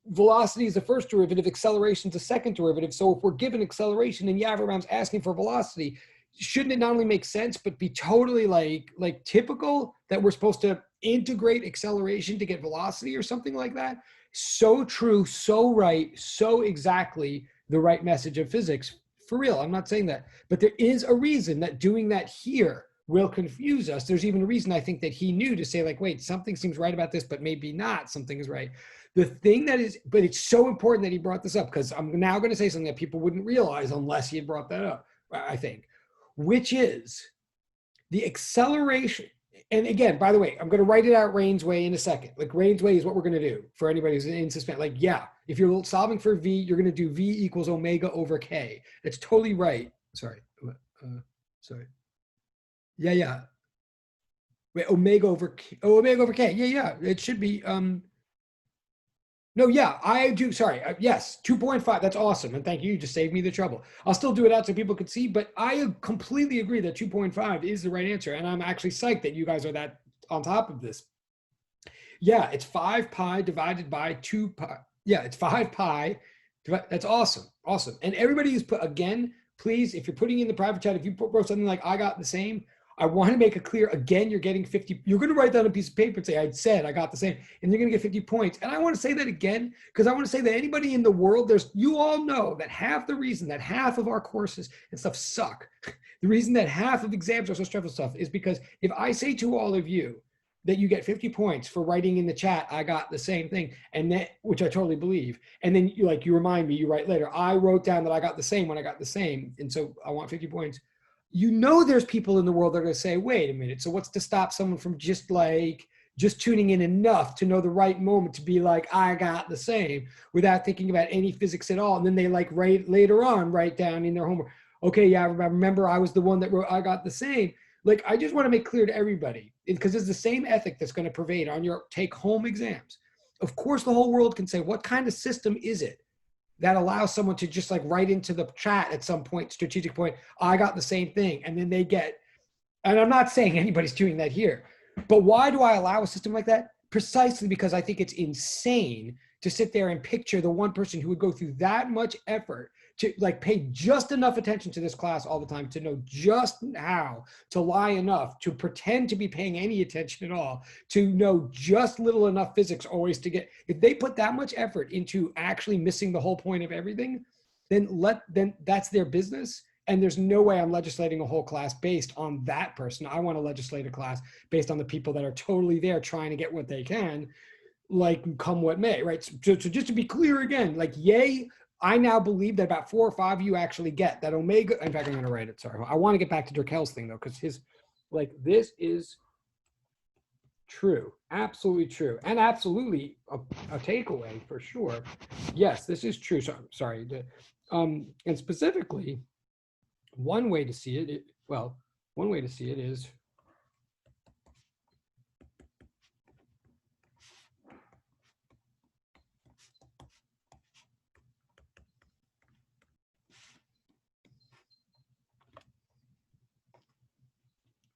velocity is the first derivative, acceleration is the second derivative. So if we're given acceleration and Yaverbaum's asking for velocity, shouldn't it not only make sense, but be totally like typical that we're supposed to integrate acceleration to get velocity or something like that? So true, so right, so exactly the right message of physics. For real, I'm not saying that. But there is a reason that doing that here will confuse us. There's even a reason I think that he knew to say like, wait, something seems right about this, but maybe not, something is right. The thing that is, but it's so important that he brought this up because I'm now going to say something that people wouldn't realize unless he had brought that up, I think, which is the acceleration. And again, by the way, I'm going to write it out Rain's way in a second. Like Rain's way is what we're going to do for anybody who's in suspense. Like, yeah, if you're solving for V, you're going to do V equals omega over K. That's totally right. Sorry. Sorry. Yeah. Wait, omega over K. Oh, omega over K. Yeah. It should be. No, yeah, I do. Sorry. Yes, 2.5. That's awesome. And thank you. You just saved me the trouble. I'll still do it out so people could see, but I completely agree that 2.5 is the right answer. And I'm actually psyched that you guys are that on top of this. Yeah, it's 5 pi divided by 2 pi. Yeah, it's 5 pi. That's awesome. Awesome. And everybody who's put, again, please, if you're putting in the private chat, if you wrote something like, I got the same, I want to make it clear, again, you're getting 50. You're going to write down a piece of paper and say, I said I got the same. And you're going to get 50 points. And I want to say that again, because I want to say that anybody in the world, you all know that half the reason that half of our courses and stuff suck, the reason that half of exams are so stressful stuff is because if I say to all of you that you get 50 points for writing in the chat, I got the same thing, and that, which I totally believe. And then you remind me, you write later, I wrote down that I got the same when I got the same. And so I want 50 points. You know, there's people in the world that are going to say, wait a minute. So what's to stop someone from just tuning in enough to know the right moment to be like, I got the same without thinking about any physics at all. And then they later on write down in their homework, okay, yeah, I remember I was the one that wrote, I got the same. Like, I just want to make clear to everybody, because it's the same ethic that's going to pervade on your take home exams. Of course, the whole world can say, what kind of system is it that allows someone to just write into the chat at some point, strategic point, I got the same thing. And then they get, and I'm not saying anybody's doing that here, but why do I allow a system like that? Precisely because I think it's insane to sit there and picture the one person who would go through that much effort to pay just enough attention to this class all the time, to know just how to lie enough, to pretend to be paying any attention at all, to know just little enough physics always to get, if they put that much effort into actually missing the whole point of everything, then that's their business. And there's no way I'm legislating a whole class based on that person. I want to legislate a class based on the people that are totally there trying to get what they can, like come what may, right? So just to be clear again, like yay, I now believe that about 4 or 5 of you actually get that omega. In fact, I'm going to write it. Sorry. I want to get back to Durkheim's thing though, because his, like, this is true, absolutely true, and absolutely a takeaway for sure. Yes, this is true. So, sorry. And specifically, one way to see it, one way to see it is,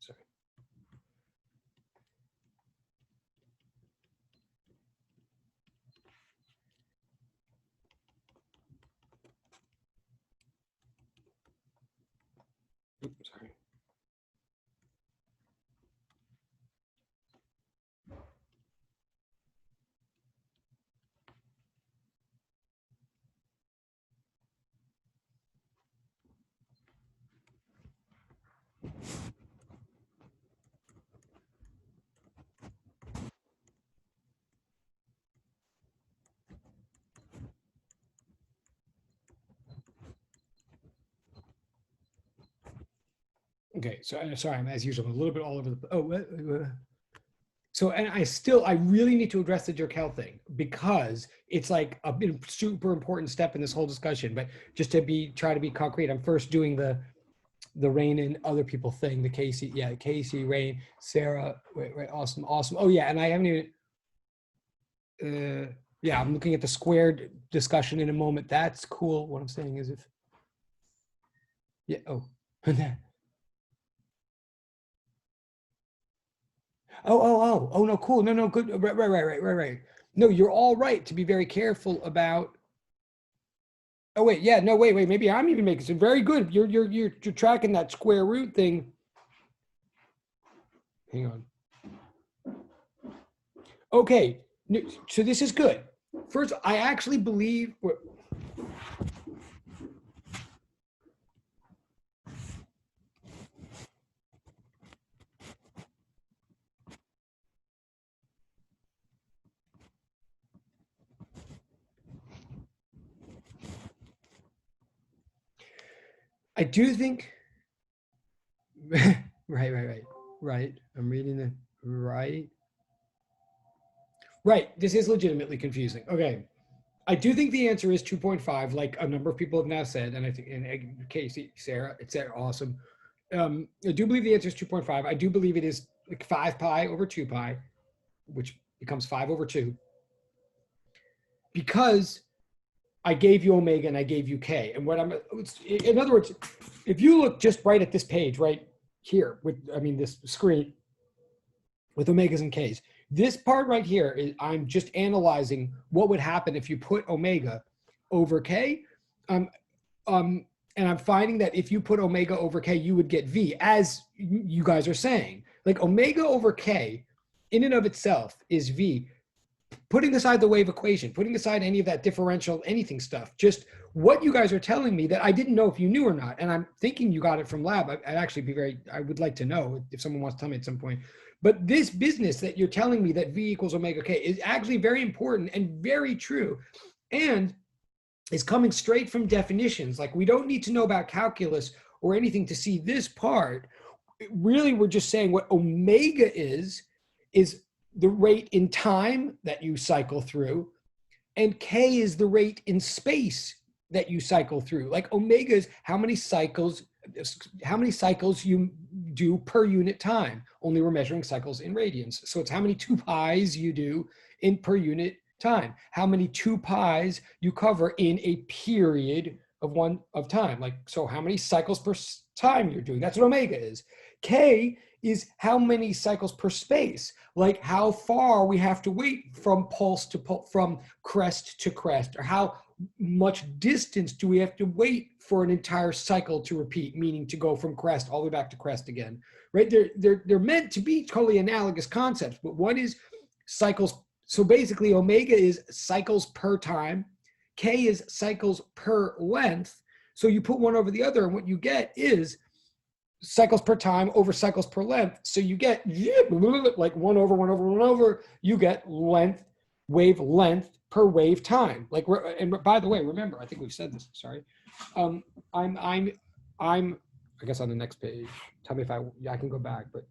sorry. Oops, sorry. Okay, so sorry, I'm as usual a little bit all over the. So, and I really need to address the Durkheim thing because it's like a super important step in this whole discussion. But just to try to be concrete, I'm first doing the Rain and other people thing, the Casey, Casey, Rain, Sarah, wait, awesome. Oh yeah, and I haven't even, yeah, I'm looking at the squared discussion in a moment. That's cool. What I'm saying is yeah, oh, no, cool. No, good. Right. No, you're all right to be very careful about. Oh wait, yeah, no, wait. Maybe I'm even making it very good. You're tracking that square root thing. Hang on. Okay, so this is good. First, I actually believe. I do think. Right. I'm reading the right. Right. This is legitimately confusing. Okay. I do think the answer is 2.5, like a number of people have now said, and I think in Casey, Sarah, it's awesome. I do believe the answer is 2.5. I do believe it is like 5 pi over 2 pi, which becomes 5 over 2, because I gave you omega and I gave you k. And what in other words, if you look just right at this page right here this screen with omegas and k's, this part right here is I'm just analyzing what would happen if you put omega over k. And I'm finding that if you put omega over k, you would get v, as you guys are saying. Like omega over k in and of itself is v. Putting aside the wave equation, putting aside any of that differential anything stuff, just what you guys are telling me that I didn't know if you knew or not, and I'm thinking you got it from lab. I would like to know if someone wants to tell me at some point. But this business that you're telling me that V equals omega k is actually very important and very true, and is coming straight from definitions. Like, we don't need to know about calculus or anything to see this part. Really, we're just saying what omega is the rate in time that you cycle through, and k is the rate in space that you cycle through. Like, omega is how many cycles you do per unit time. Only we're measuring cycles in radians. So it's how many 2 pi's you do in per unit time, how many 2 pi's you cover in a period of time. Like, so how many cycles per time you're doing. That's what omega is. K is how many cycles per space, like how far we have to wait from pulse to pulse, from crest to crest, or how much distance do we have to wait for an entire cycle to repeat, meaning to go from crest all the way back to crest again, right? They're meant to be totally analogous concepts, but one is cycles. So basically, omega is cycles per time, k is cycles per length. So you put one over the other, and what you get is cycles per time over cycles per length. So you get like one over, one over, one over. You get wave length per wave time. Like, and by the way, remember, I think we've said this. Sorry, I'm. I guess on the next page. Tell me if I can go back, but.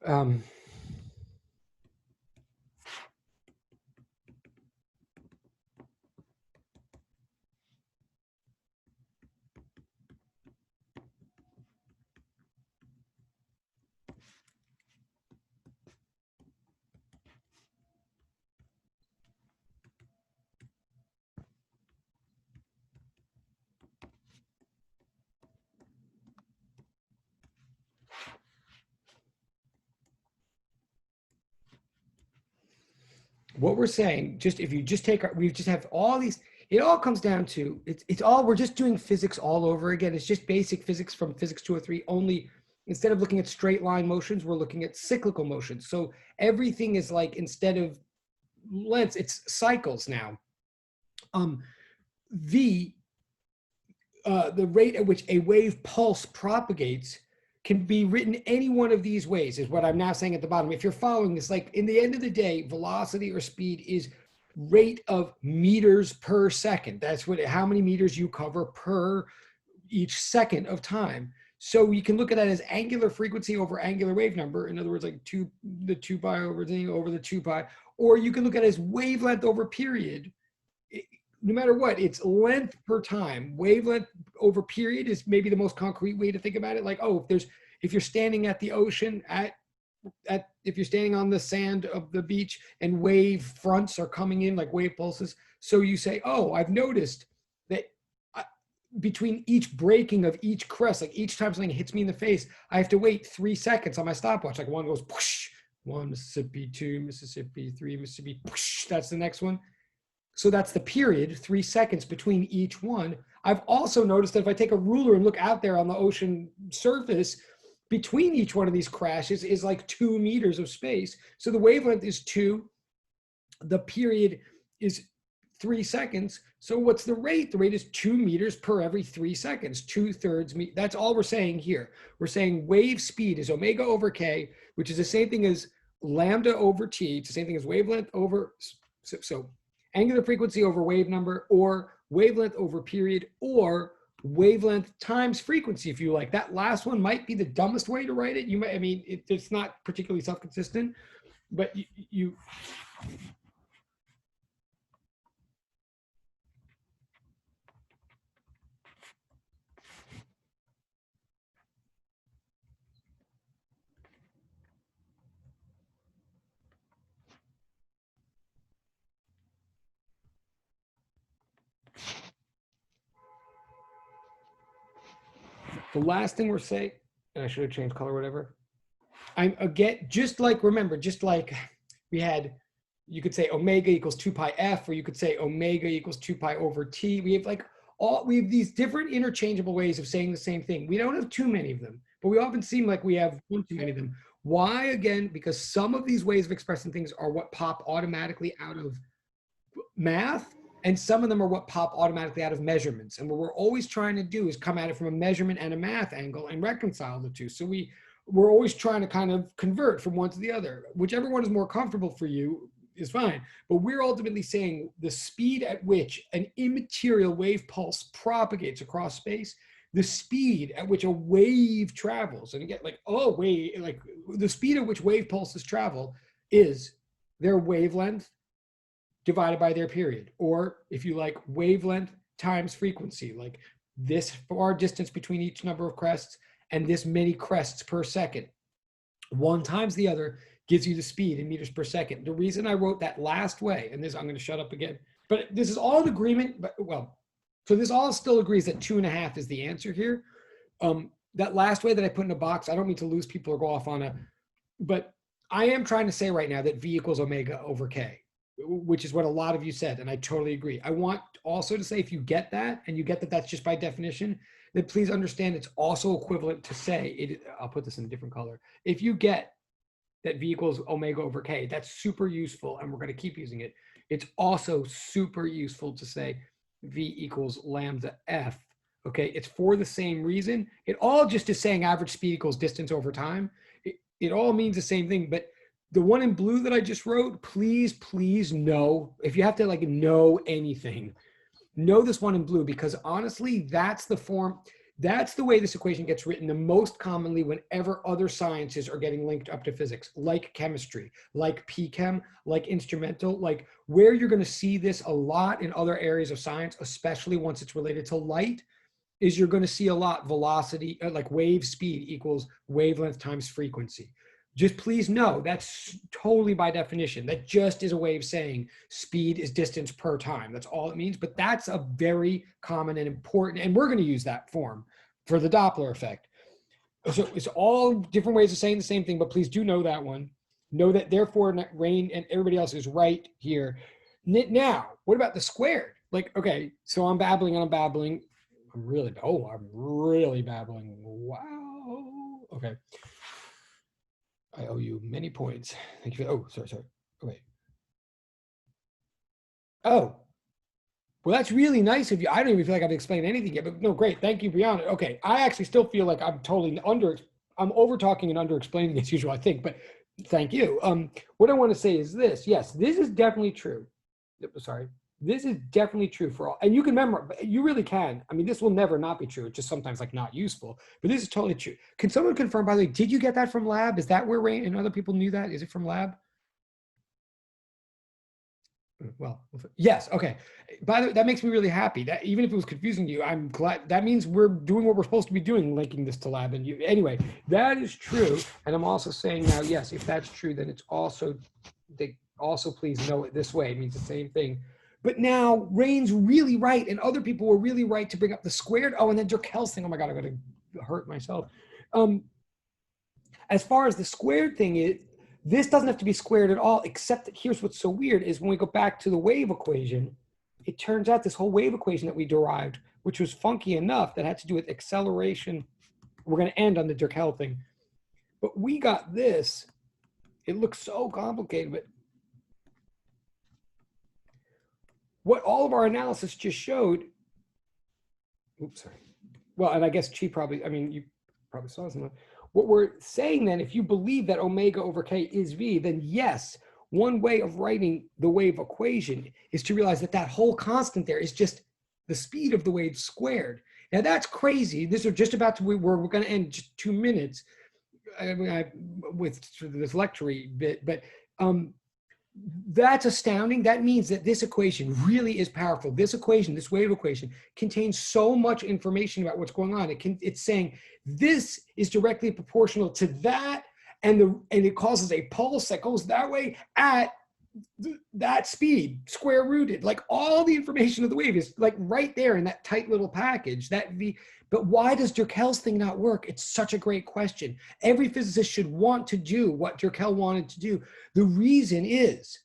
Um, what we're saying, just if you just take we just have all these, it all comes down to it's all, we're just doing physics all over again. It's just basic physics from physics 203, only instead of looking at straight line motions, we're looking at cyclical motions. So everything is like, instead of lengths, it's cycles now. The rate at which a wave pulse propagates can be written any one of these ways, is what I'm now saying at the bottom. If you're following this, like in the end of the day, velocity or speed is rate of meters per second. That's what, how many meters you cover per each second of time. So you can look at that as angular frequency over angular wave number. In other words, like the 2 pi over the 2 pi, or you can look at it as wavelength over period. No matter what, it's length per time. Wavelength over period is maybe the most concrete way to think about it. Like, oh, if you're standing at the ocean, if you're standing on the sand of the beach and wave fronts are coming in like wave pulses, so you say, oh, I've noticed that between each breaking of each crest, like each time something hits me in the face, I have to wait 3 seconds on my stopwatch. Like one goes, whoosh, 1 Mississippi, 2 Mississippi, 3 Mississippi, whoosh, that's the next one. So that's the period, 3 seconds between each one. I've also noticed that if I take a ruler and look out there on the ocean surface, between each one of these crashes is like 2 meters of space. So the wavelength is 2. The period is 3 seconds. So what's the rate? The rate is 2 meters per every 3 seconds, 2/3. That's all we're saying here. We're saying wave speed is omega over k, which is the same thing as lambda over t. It's the same thing as wavelength over, so angular frequency over wave number, or wavelength over period, or wavelength times frequency, if you like. That last one might be the dumbest way to write it. You might, I mean, it's not particularly self-consistent, but you the last thing we're saying, and I should have changed color, whatever. I'm again, just like, remember, just like we had, you could say omega equals 2 pi f, or you could say omega equals 2 pi over t. We have like we have these different interchangeable ways of saying the same thing. We don't have too many of them, but we often seem like we have one too many of them. Why? Again, because some of these ways of expressing things are what pop automatically out of math, and some of them are what pop automatically out of measurements. And what we're always trying to do is come at it from a measurement and a math angle and reconcile the two. So we're always trying to kind of convert from one to the other. Whichever one is more comfortable for you is fine. But we're ultimately saying the speed at which an immaterial wave pulse propagates across space, the speed at which a wave travels, and again, like, oh, wait, like the speed at which wave pulses travel is their wavelength divided by their period, or if you like, wavelength times frequency, like this far distance between each number of crests and this many crests per second. One times the other gives you the speed in meters per second. The reason I wrote that last way, and this, I'm going to shut up again, but this is all in agreement, but well, so this all still agrees that 2.5 is the answer here. That last way that I put in a box, I don't mean to lose people or go off on a but I am trying to say right now that V equals omega over K, which is what a lot of you said, and I totally agree. I want also to say, if you get that, and you get that that's just by definition, then please understand it's also equivalent to say, I'll put this in a different color. If you get that V equals omega over K, that's super useful, and we're going to keep using it. It's also super useful to say V equals lambda F. Okay, it's for the same reason. It all just is saying average speed equals distance over time. It all means the same thing, but the one in blue that I just wrote, please know, if you have to like know anything, know this one in blue, because honestly, that's the form, that's the way this equation gets written the most commonly whenever other sciences are getting linked up to physics, like chemistry, like PChem, like instrumental, like where you're going to see this a lot in other areas of science, especially once it's related to light, is you're going to see a lot velocity, like wave speed equals wavelength times frequency. Just please know that's totally by definition. That just is a way of saying speed is distance per time. That's all it means. But that's a very common and important, and we're going to use that form for the Doppler effect. So it's all different ways of saying the same thing, but please do know that one. Know that therefore Rain and everybody else is right here. Now, what about the squared? Like, okay, so I'm babbling and I'm babbling. I'm really babbling. Wow. Okay. I owe you many points. Thank you for, oh, sorry. Okay. Oh, well, that's really nice of you. I don't even feel like I've explained anything yet, but no, great. Thank you, Brianna. Okay. I actually still feel like I'm totally I'm over talking and under explaining as usual, I think, but thank you. What I want to say is this. Yes, this is definitely true. Sorry. This is definitely true for all, and you can remember, you really can. I mean, this will never not be true. It's just sometimes like not useful, but this is totally true. Can someone confirm, by the way, did you get that from lab? Is that where Rain and other people knew that? Is it from lab? Well, yes. Okay. By the way, that makes me really happy that even if it was confusing to you, I'm glad that means we're doing what we're supposed to be doing, linking this to lab. And you, anyway, that is true. And I'm also saying now, yes, if that's true, then it's also, they also please know it this way. It means the same thing. But now Rain's really right, and other people were really right to bring up the squared. Oh, and then Durkheim's thing. Oh my God, I'm going to hurt myself. As far as the squared thing, this doesn't have to be squared at all, except that here's what's so weird is when we go back to the wave equation, it turns out this whole wave equation that we derived, which was funky enough, that had to do with acceleration. We're going to end on the Durkheim thing. But we got this. It looks so complicated, but what all of our analysis just showed, oops, sorry. Well, and I guess she probably, I mean, you probably saw something. What we're saying then, if you believe that omega over K is V, then yes, one way of writing the wave equation is to realize that that whole constant there is just the speed of the wave squared. Now that's crazy. This is just about to, we're going to end just 2 minutes with this lecture bit, but that's astounding. That means that this equation really is powerful. This equation, this wave equation, contains so much information about what's going on. It's saying this is directly proportional to that, and it causes a pulse that goes that way at that speed, square rooted. Like all the information of the wave is like right there in that tight little package. But why does Durkheim's thing not work? It's such a great question. Every physicist should want to do what Durkheim wanted to do. The reason is,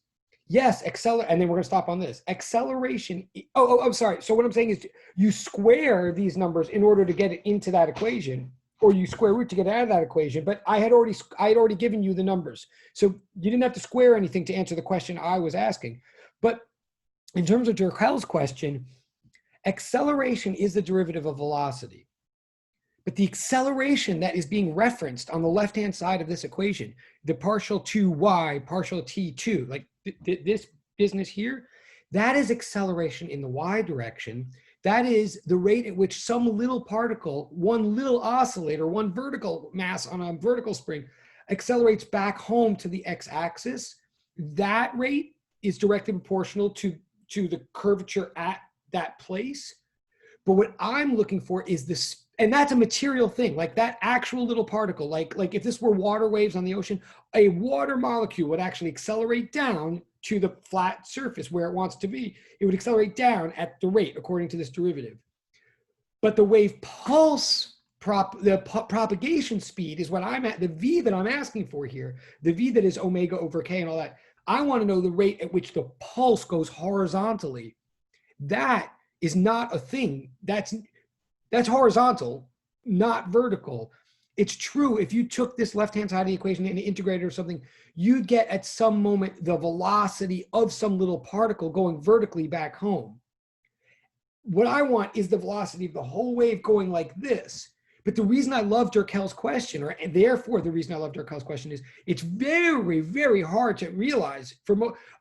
yes, and then we're going to stop on this. Acceleration. I'm sorry. So what I'm saying is you square these numbers in order to get it into that equation, or you square root to get out of that equation. But I had already given you the numbers. So you didn't have to square anything to answer the question I was asking. But in terms of Durkheim's question, acceleration is the derivative of velocity. But the acceleration that is being referenced on the left-hand side of this equation, the partial 2y, partial t2, like this business here, that is acceleration in the y direction. That is the rate at which some little particle, one little oscillator, one vertical mass on a vertical spring, accelerates back home to the x-axis. That rate is directly proportional to the curvature at that place. But what I'm looking for is this, and that's a material thing, like that actual little particle, like if this were water waves on the ocean, a water molecule would actually accelerate down to the flat surface where it wants to be. It would accelerate down at the rate according to this derivative. But the wave pulse propagation speed is what I'm at, the V that I'm asking for here, the V that is omega over K and all that. I want to know the rate at which the pulse goes horizontally. That is not a thing. That's horizontal, not vertical. It's true. If you took this left-hand side of the equation and integrated or something, you'd get at some moment the velocity of some little particle going vertically back home. What I want is the velocity of the whole wave going like this. But the reason I love Durkheim's question, or and therefore the reason I love Durkheim's question, is it's very, very hard to realize.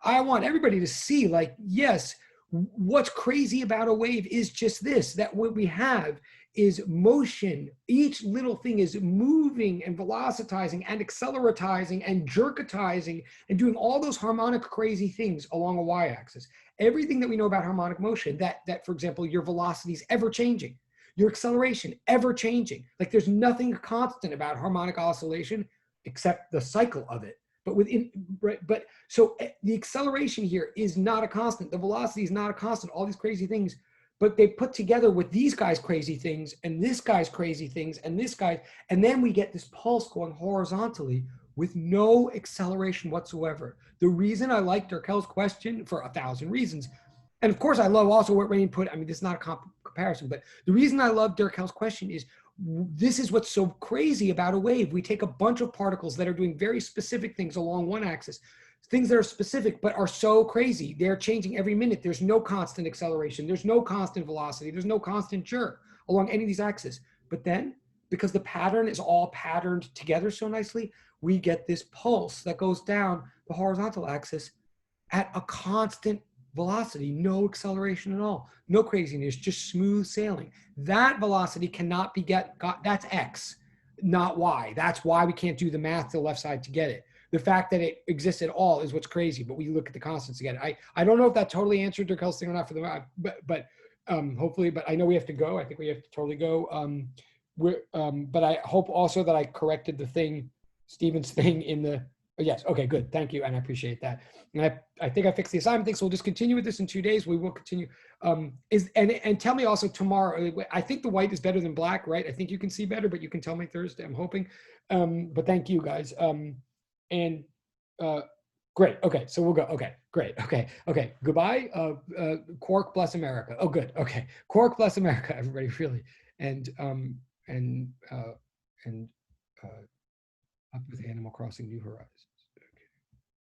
I want everybody to see, like, yes, what's crazy about a wave is just this, that what we have is motion. Each little thing is moving and velocitizing and acceleratizing and jerkatizing and doing all those harmonic crazy things along a y-axis. Everything that we know about harmonic motion, that for example, your velocity is ever changing, your acceleration ever changing. Like there's nothing constant about harmonic oscillation except the cycle of it. But so the acceleration here is not a constant. The velocity is not a constant. All these crazy things, but they put together with these guys' crazy things and this guy's crazy things and this guy, and then we get this pulse going horizontally with no acceleration whatsoever. The reason I like Durkheim's question, for 1,000 reasons, and of course I love also what Rain put, I mean, this is not a comparison, but the reason I love Durkheim's question is this is what's so crazy about a wave. We take a bunch of particles that are doing very specific things along one axis, things that are specific but are so crazy. They're changing every minute. There's no constant acceleration. There's no constant velocity. There's no constant jerk along any of these axes. But then, because the pattern is all patterned together so nicely, we get this pulse that goes down the horizontal axis at a constant velocity, no acceleration at all, no craziness, just smooth sailing. That velocity cannot be got, that's X, not Y. That's why we can't do the math to the left side to get it. The fact that it exists at all is what's crazy, but we look at the constants to get it. I don't know if that totally answered Durkheim's thing or not for the, but hopefully, but I know we have to go. I think we have to totally go. But I hope also that I corrected the thing, Stephen's thing in the, yes, okay, good, thank you, and I appreciate that. And I think I fixed the assignment thing, so we'll just continue with this in 2 days. We will continue. And tell me also tomorrow, I think the white is better than black, right? I think you can see better, but you can tell me Thursday, I'm hoping. But thank you guys. Great, okay, so we'll go, okay, great, okay, goodbye, Quark bless America. Oh, good, okay, Quark bless America, everybody, really. And up with Animal Crossing New Horizons.